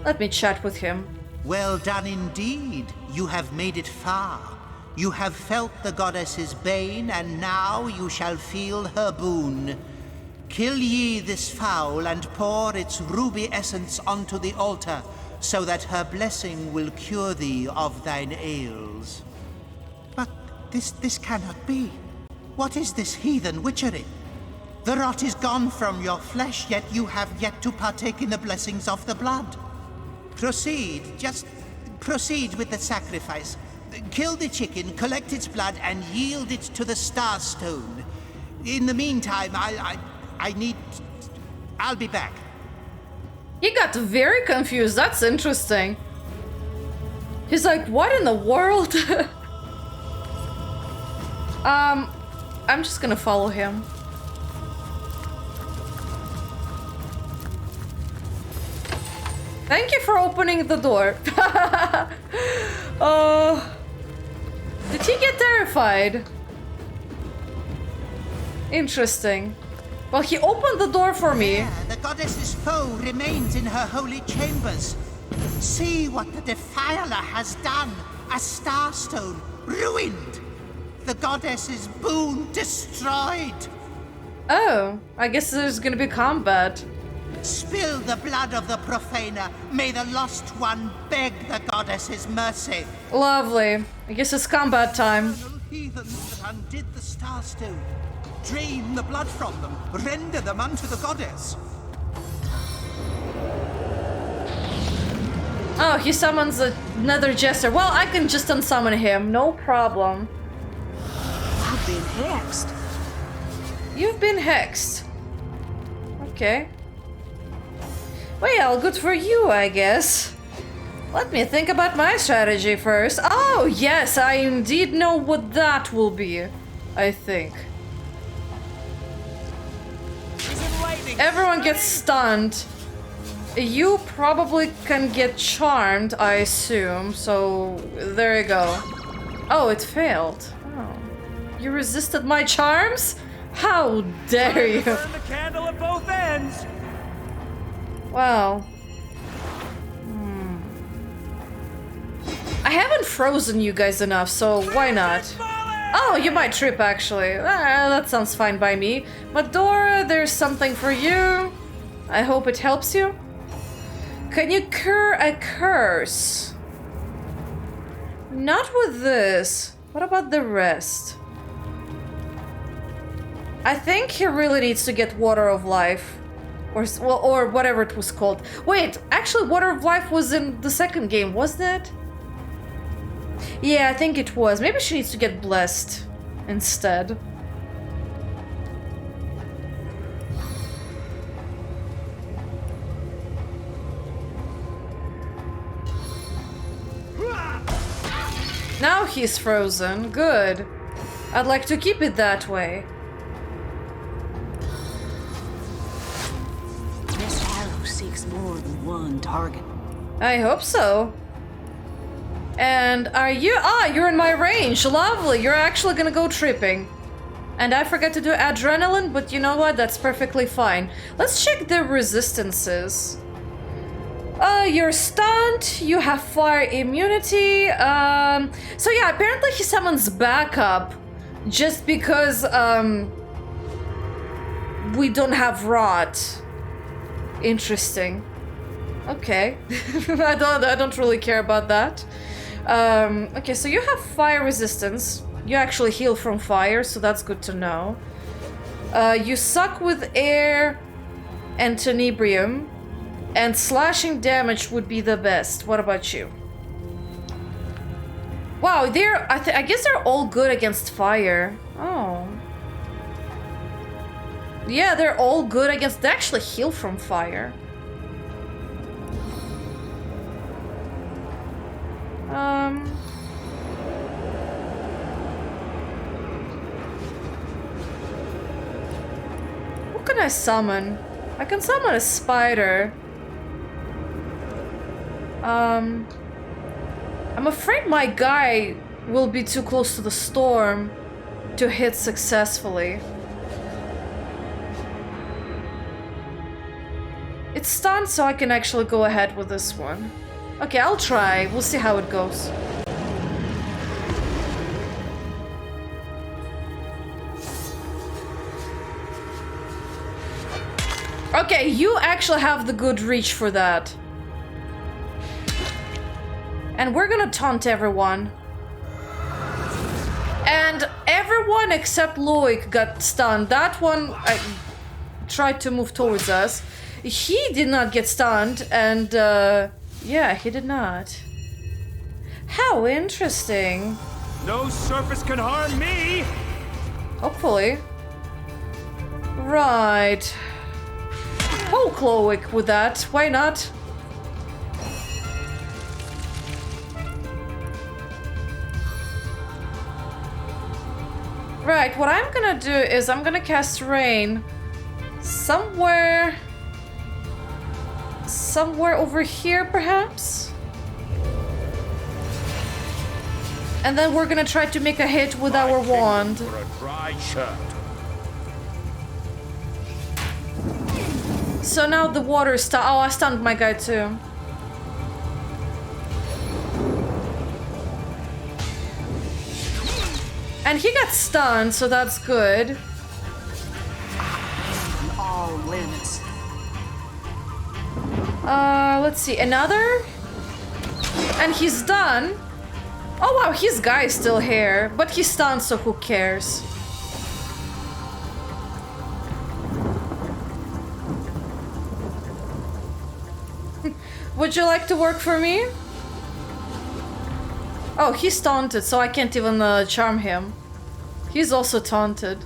Let me chat with him. Well done indeed. You have made it far. You have felt the goddess's bane, and now you shall feel her boon. Kill ye this fowl and pour its ruby essence onto the altar, so that her blessing will cure thee of thine ails. But this cannot be. What is this heathen witchery? The rot is gone from your flesh, yet you have yet to partake in the blessings of the blood. Proceed, just proceed with the sacrifice. Kill the chicken, collect its blood, and yield it to the Star Stone. In the meantime, I'll be back. He got very confused. That's interesting. He's like, what in the world? I'm just gonna follow him. Thank you for opening the door. Did he get terrified? Interesting. Well, he opened the door for me. There, the goddess's foe remains in her holy chambers. See what the defiler has done. A starstone ruined. The goddess's boon destroyed. Oh, I guess there's gonna be combat. Spill the blood of the profaner. May the lost one beg the goddess's mercy. Lovely. I guess it's combat time. Heathens that undid the starstone. Drain the blood from them. Render them unto the goddess. Oh, he summons another jester. Well, I can just unsummon him. No problem. I've been hexed. You've been hexed. Okay. Well, good for you, I guess. Let me think about my strategy first. Oh, yes, I indeed know what that will be, I think. Everyone gets stunned. You probably can get charmed, I assume, so there you go. Oh, it failed. Oh. You resisted my charms? How dare you? Burn the candle at both ends. Wow. I haven't frozen you guys enough, so why not? Oh, you might trip, actually. That sounds fine by me. Medora, there's something for you. I hope it helps you. Can you cure a curse? Not with this. What about the rest? I think he really needs to get Water of Life. Or whatever it was called. Wait, actually Water of Life was in the second game, wasn't it? Yeah, I think it was. Maybe she needs to get Blessed instead. Now he's frozen. Good. I'd like to keep it that way. This arrow seeks more than one target. I hope so. And are you... Ah, you're in my range. Lovely. You're actually gonna go tripping. And I forgot to do adrenaline, but you know what? That's perfectly fine. Let's check the resistances. You're stunned. You have fire immunity. So yeah, apparently he summons backup just because we don't have rot. Interesting. Okay. I don't really care about that. Okay, so you have fire resistance. You actually heal from fire, so that's good to know. You suck with air and tenebrium, and slashing damage would be the best. What about you? Wow, I guess they're all good against fire. Oh. Yeah, they're all good against... They actually heal from fire. What can I summon? I can summon a spider. I'm afraid my guy will be too close to the storm to hit successfully. It's stunned, so I can actually go ahead with this one. Okay, I'll try. We'll see how it goes. Okay, you actually have the good reach for that. And we're gonna taunt everyone. And everyone except Loic got stunned. That one tried to move towards us. He did not get stunned, and yeah, he did not. How interesting. No surface can harm me! Hopefully. Right. Poke Loic with that. Why not? Right, what I'm gonna do is I'm gonna cast Rain somewhere over here, perhaps? And then we're gonna try to make a hit with our wand. For a dry shirt. So now the water oh, I stunned my guy too. And he got stunned, so that's good. All limbs. Let's see, another? And he's done. Oh wow, his guy is still here, but he's stunned, so who cares? Would you like to work for me? Oh, he's taunted, so I can't even charm him. He's also taunted.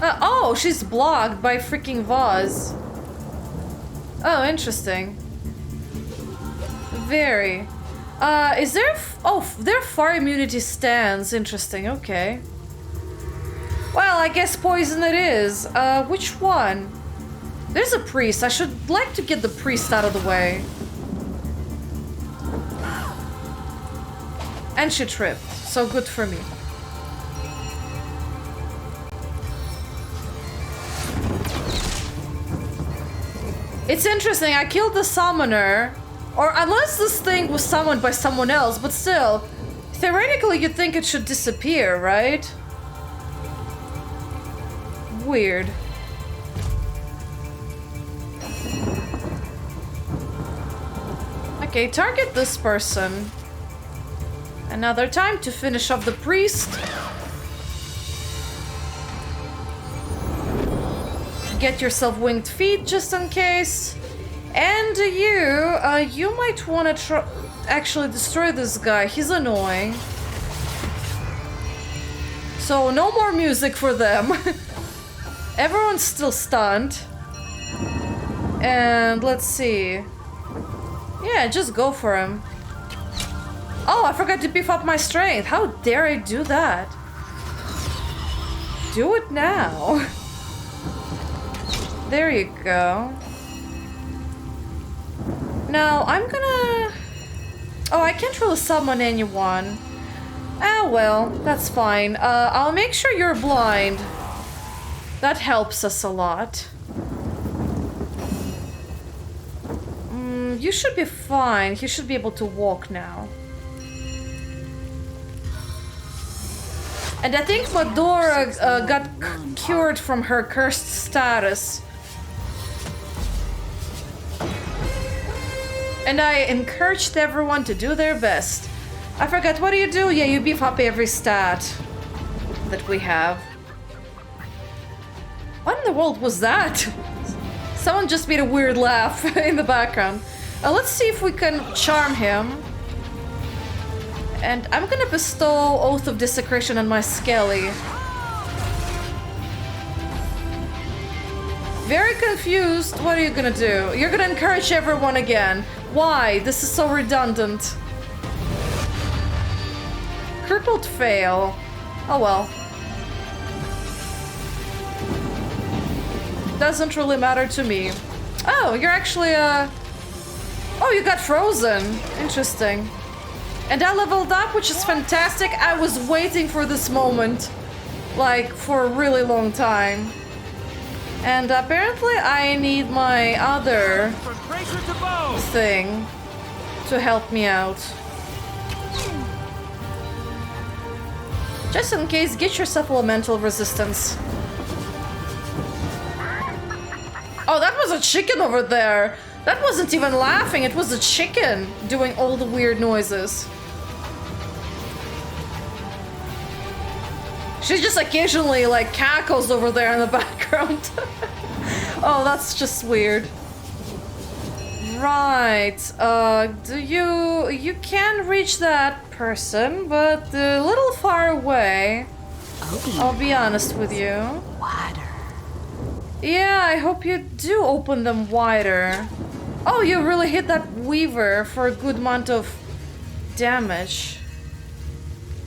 Oh, she's blocked by freaking vase. Oh, interesting. Very. Is there... Oh, their fire immunity stands. Interesting, okay. Well, I guess poison it is. Which one? There's a priest. I should like to get the priest out of the way. And she tripped, so good for me. It's interesting, I killed the summoner. Or unless this thing was summoned by someone else, but still, theoretically you'd think it should disappear, right? Weird. Okay, target this person. Another time to finish off the priest. Get yourself winged feet just in case. And you might want to actually destroy this guy. He's annoying. So no more music for them. Everyone's still stunned. And let's see. Yeah, just go for him. Oh, I forgot to beef up my strength. How dare I do that? Do it now. There you go. Now, I'm gonna... Oh, I can't really summon anyone. Ah, well, that's fine. I'll make sure you're blind. That helps us a lot. You should be fine. You should be able to walk now. And I think Medora got cured from her cursed status. And I encouraged everyone to do their best. I forgot, what do you do? Yeah, you beef up every stat that we have. What in the world was that? Someone just made a weird laugh in the background. Let's see if we can charm him. And I'm gonna bestow Oath of Desecration on my Skelly. Very confused. What are you gonna do? You're gonna encourage everyone again. Why? This is so redundant. Crippled fail. Oh well. Doesn't really matter to me. Oh, you're actually Oh, you got frozen. Interesting. And I leveled up, which is fantastic. I was waiting for this moment, like, for a really long time. And apparently I need my other thing to help me out. Just in case, get yourself elemental resistance. Oh, that was a chicken over there. That wasn't even laughing, it was a chicken doing all the weird noises. She just occasionally, like, cackles over there in the background. Oh, that's just weird. Right. You can reach that person, but a little far away. I'll be honest with you. Wider. Yeah, I hope you do open them wider. Oh, you really hit that Weaver for a good amount of damage.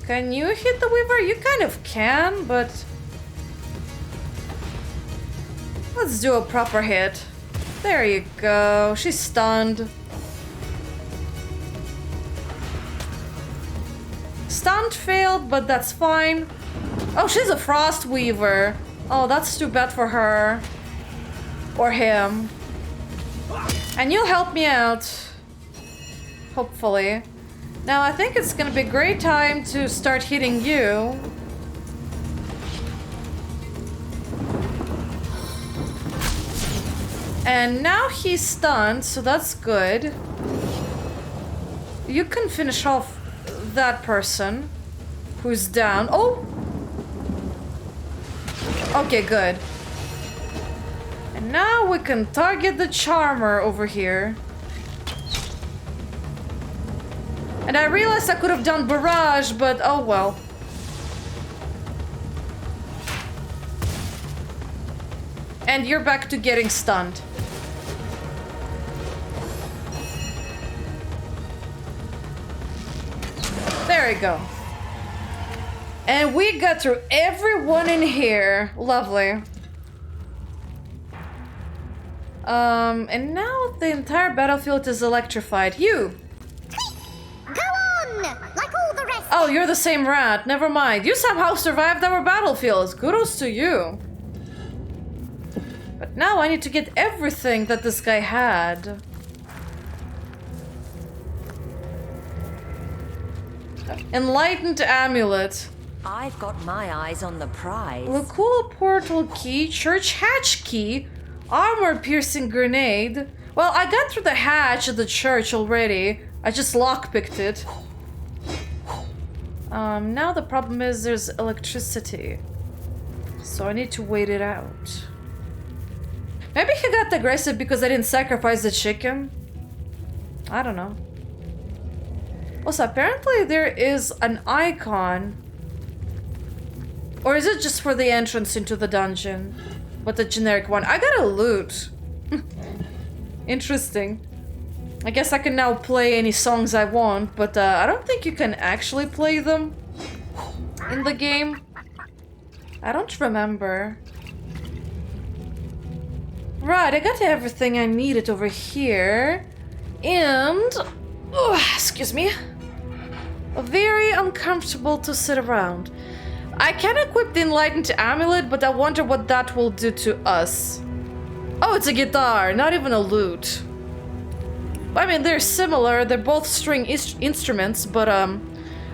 Can you hit the Weaver? You kind of can, but... Let's do a proper hit. There you go. She's stunned. Stunned failed, but that's fine. Oh, she's a Frost Weaver. Oh, that's too bad for her. Or him. And you'll help me out. Hopefully. Now, I think it's gonna be a great time to start hitting you. And now he's stunned, so that's good. You can finish off that person who's down. Oh! Okay, good. And now we can target the Charmer over here. And I realized I could have done Barrage, but oh well. And you're back to getting stunned. There you go. And we got through everyone in here. Lovely. And now the entire battlefield is electrified. You! Go on! Like all the rest. Oh, you're the same rat. Never mind. You somehow survived our battlefield. Kudos to you. But now I need to get everything that this guy had. Enlightened Amulet. I've got my eyes on the prize. Lacula Portal Key, Church Hatch Key, Armor-Piercing Grenade. Well, I got through the hatch at the church already. I just lockpicked it. Now the problem is there's electricity. So I need to wait it out. Maybe he got aggressive because I didn't sacrifice the chicken? I don't know. Also, apparently there is an icon. Or is it just for the entrance into the dungeon? But the generic one. I got a loot. Interesting. I guess I can now play any songs I want, but I don't think you can actually play them in the game. I don't remember. Right, I got everything I needed over here. And... oh, excuse me. Very uncomfortable to sit around. I can equip the Enlightened Amulet, but I wonder what that will do to us. Oh, it's a guitar, not even a lute. I mean, they're similar. They're both string instruments, but a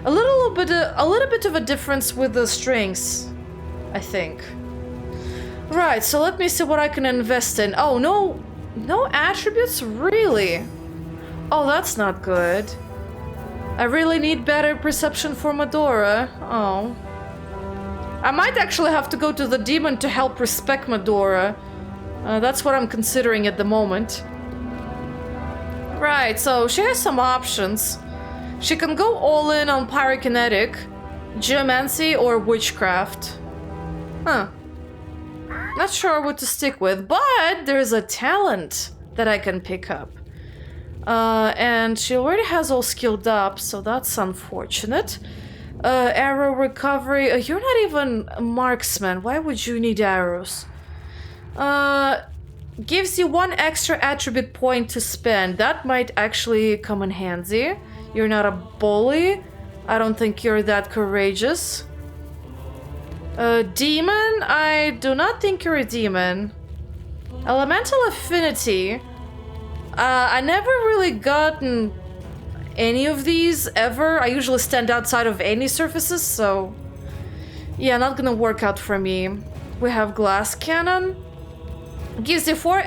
little bit of a difference with the strings, I think. Right. So let me see what I can invest in. Oh, no attributes, really. Oh, that's not good. I really need better perception for Medora. Oh. I might actually have to go to the demon to help respect Medora. That's what I'm considering at the moment. Right, so she has some options. She can go all in on pyrokinetic, geomancy, or witchcraft. Huh. Not sure what to stick with, but there's a talent that I can pick up. And she already has all skilled up, so that's unfortunate. Arrow recovery. You're not even a marksman. Why would you need arrows? Gives you 1 extra attribute point to spend. That might actually come in handy. You're not a bully. I don't think you're that courageous. Demon? I do not think you're a demon. Elemental affinity. I never really gotten any of these ever. I usually stand outside of any surfaces, so yeah, not gonna work out for me. We have glass cannon. Gives you 4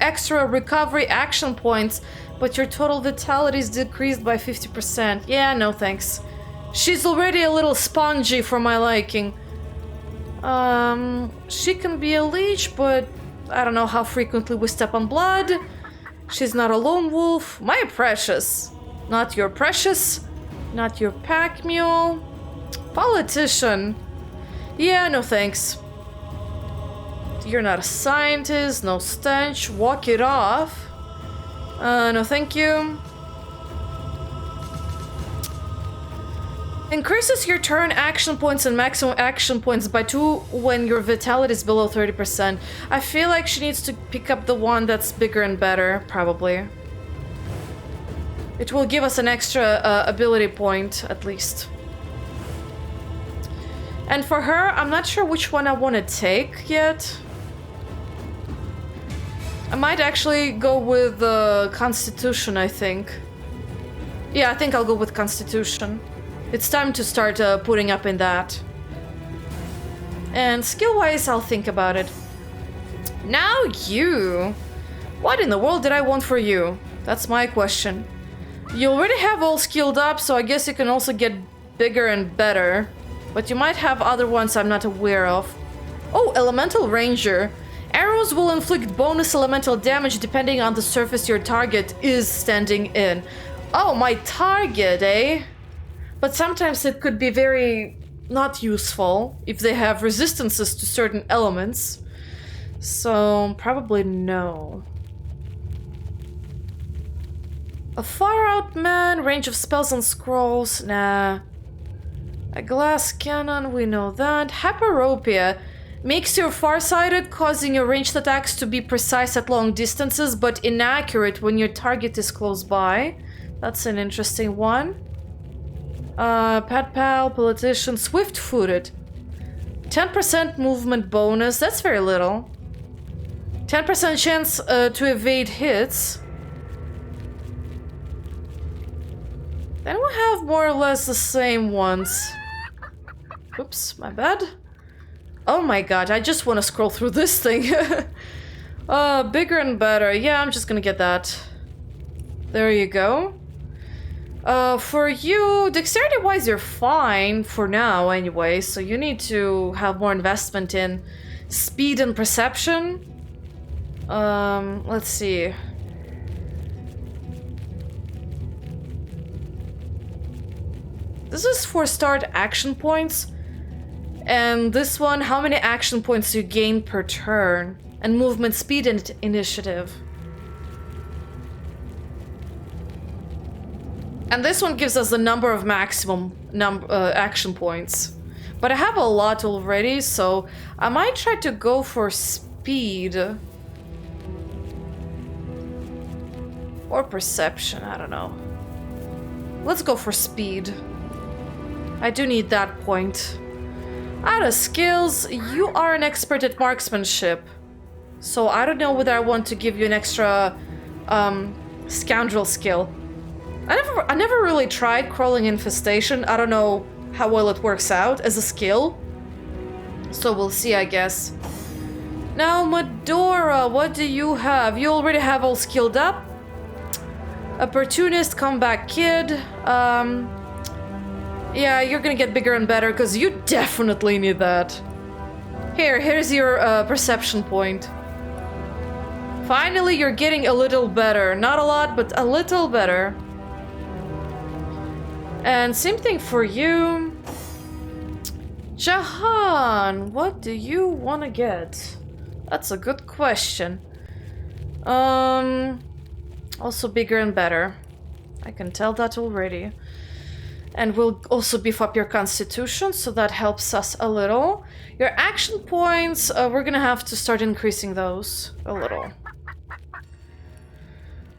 extra recovery action points, but your total vitality is decreased by 50%. Yeah, no thanks. She's already a little spongy for my liking. She can be a leech, but I don't know how frequently we step on blood. She's not a lone wolf. My precious. Not your precious. Not your pack mule. Politician. Yeah, no thanks. You're not a scientist, no stench. Walk it off. No thank you. Increases your turn action points and maximum action points by 2 when your vitality is below 30%. I feel like she needs to pick up the one that's bigger and better, probably. It will give us an extra ability point, at least. And for her, I'm not sure which one I want to take yet. I might actually go with Constitution, I think. Yeah, I think I'll go with Constitution. It's time to start putting up in that. And skill-wise, I'll think about it. Now you! What in the world did I want for you? That's my question. You already have all skilled up, so I guess you can also get bigger and better. But you might have other ones I'm not aware of. Oh, Elemental Ranger. Arrows will inflict bonus elemental damage depending on the surface your target is standing in. Oh, my target, eh? But sometimes it could be very not useful if they have resistances to certain elements. So, probably no. A far-out man, range of spells and scrolls, nah. A glass cannon, we know that. Hyperopia. Makes you farsighted, causing your ranged attacks to be precise at long distances, but inaccurate when your target is close by. That's an interesting one. Pet pal, politician, swift-footed. 10% movement bonus, that's very little. 10% chance to evade hits. Then we have more or less the same ones. Oops, my bad. Oh my god, I just want to scroll through this thing. Bigger and better. Yeah, I'm just gonna get that. There you go. For you, dexterity-wise, you're fine for now anyway, so you need to have more investment in speed and perception. Let's see. This is for start action points. And this one, how many action points you gain per turn. And movement speed and initiative. And this one gives us the number of maximum action points. But I have a lot already, so I might try to go for speed. Or perception, I don't know. Let's go for speed. I do need that point. Out of skills, you are an expert at marksmanship. So I don't know whether I want to give you an extra scoundrel skill. I never really tried crawling infestation. I don't know how well it works out as a skill. So we'll see, I guess. Now, Medora, what do you have? You already have all skilled up. Opportunist, comeback kid. Yeah, you're gonna get bigger and better because you definitely need that. Here's your perception point. Finally, you're getting a little better. Not a lot, but a little better. And same thing for you. Jahan, what do you want to get? That's a good question. Also bigger and better. I can tell that already. And we'll also beef up your constitution, so that helps us a little. Your action points, we're gonna have to start increasing those a little.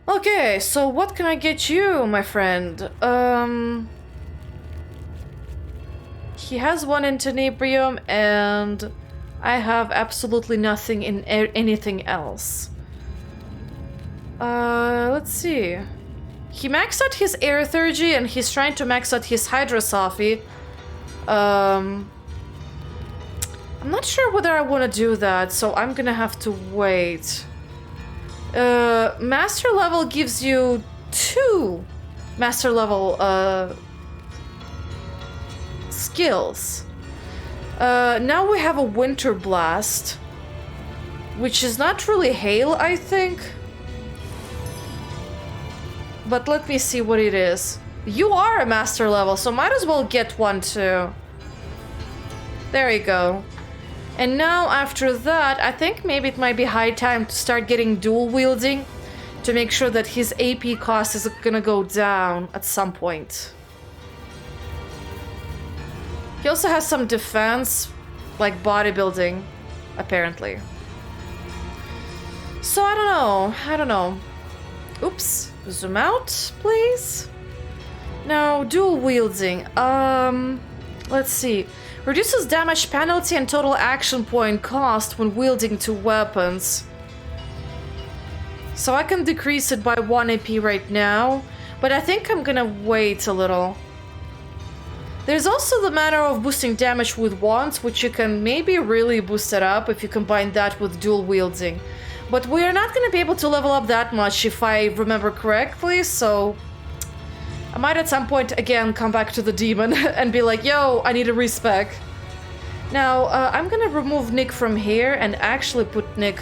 Okay, so what can I get you, my friend? He has one in Tenebrium, and I have absolutely nothing in anything else. Let's see. He maxed out his Aerithurgy, and he's trying to max out his Hydrosophy. I'm not sure whether I want to do that, so I'm gonna have to wait. Master level gives you 2 master level skills. Now we have a Winter Blast, which is not really hail, I think. But let me see what it is. You are a master level, so might as well get one too. There you go. And now after that, I think maybe it might be high time to start getting dual wielding to make sure that his AP cost is gonna go down at some point. He also has some defense, like bodybuilding, apparently. So I don't know. Oops. Zoom out, please. Now, dual wielding. Let's see. Reduces damage penalty and total action point cost when wielding 2 weapons. So I can decrease it by 1 AP right now, but I think I'm gonna wait a little. There's also the matter of boosting damage with wands, which you can maybe really boost it up if you combine that with dual wielding. But we are not going to be able to level up that much if I remember correctly, so I might at some point again come back to the demon and be like, yo, I need a respec. Now, I'm going to remove Nick from here and actually put Nick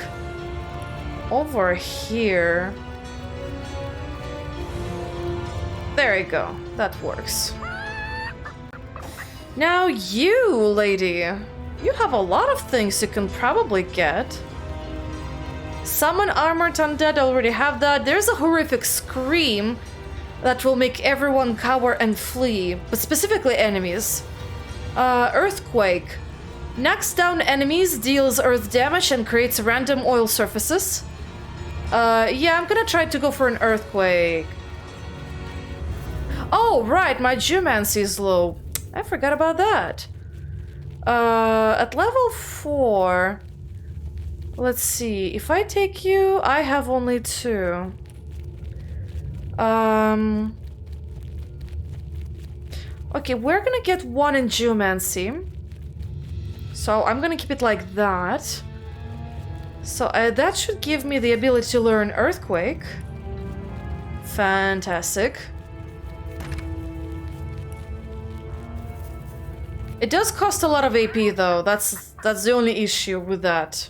over here. There you go. That works. Now you, lady, you have a lot of things you can probably get. Summon Armored Undead, already have that. There's a horrific scream that will make everyone cower and flee, but specifically enemies. Earthquake. Knocks down enemies, deals earth damage, and creates random oil surfaces. Yeah, I'm gonna try to go for an Earthquake. Oh, right, my Geomancy is low. I forgot about that. At level 4... Let's see, if I take you, I have only 2. Okay, we're gonna get 1 in Geomancy. So I'm gonna keep it like that. So that should give me the ability to learn Earthquake. Fantastic. It does cost a lot of AP though, that's the only issue with that.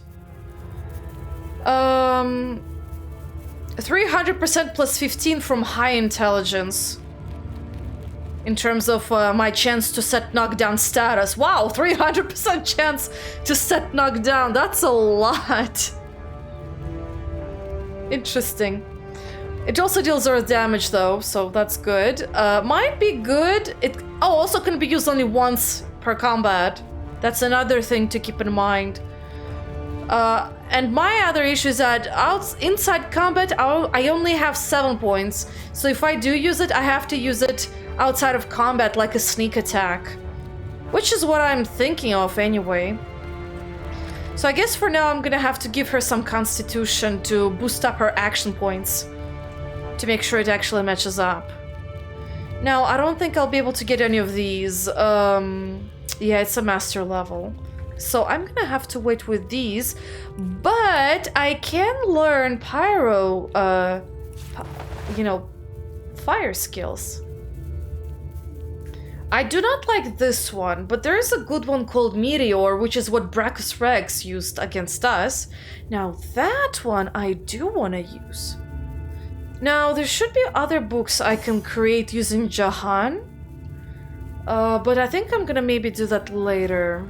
300% plus 15 from high intelligence. In terms of my chance to set knockdown status. Wow, 300% chance to set knockdown. That's a lot. Interesting. It also deals earth damage though, so that's good. Might be good. It also can be used only once per combat. That's another thing to keep in mind. And my other issue is that inside combat, I only have 7 points. So if I do use it, I have to use it outside of combat, like a sneak attack. Which is what I'm thinking of anyway. So I guess for now I'm gonna have to give her some constitution to boost up her action points. To make sure it actually matches up. Now, I don't think I'll be able to get any of these. Yeah, it's a master level. So I'm gonna have to wait with these. But I can learn pyro, fire skills. I do not like this one, but there is a good one called Meteor, which is what Brachus Rex used against us. Now that one I do want to use. Now there should be other books I can create using Jahan. But I think I'm gonna maybe do that later.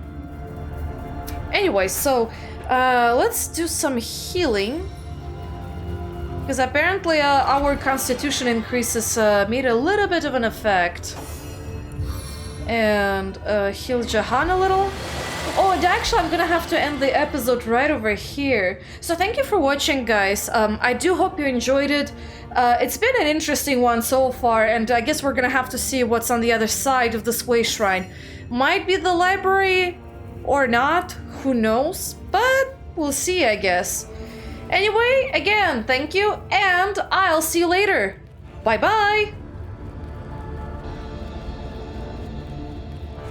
Anyway, so let's do some healing. Because apparently our constitution increases made a little bit of an effect. And heal Jahan a little. Oh, and actually I'm gonna have to end the episode right over here. So thank you for watching, guys. I do hope you enjoyed it. It's been an interesting one so far, and I guess we're gonna have to see what's on the other side of this way shrine. Might be the library or not, who knows? But we'll see, I guess. Anyway, again, thank you, and I'll see you later. Bye-bye!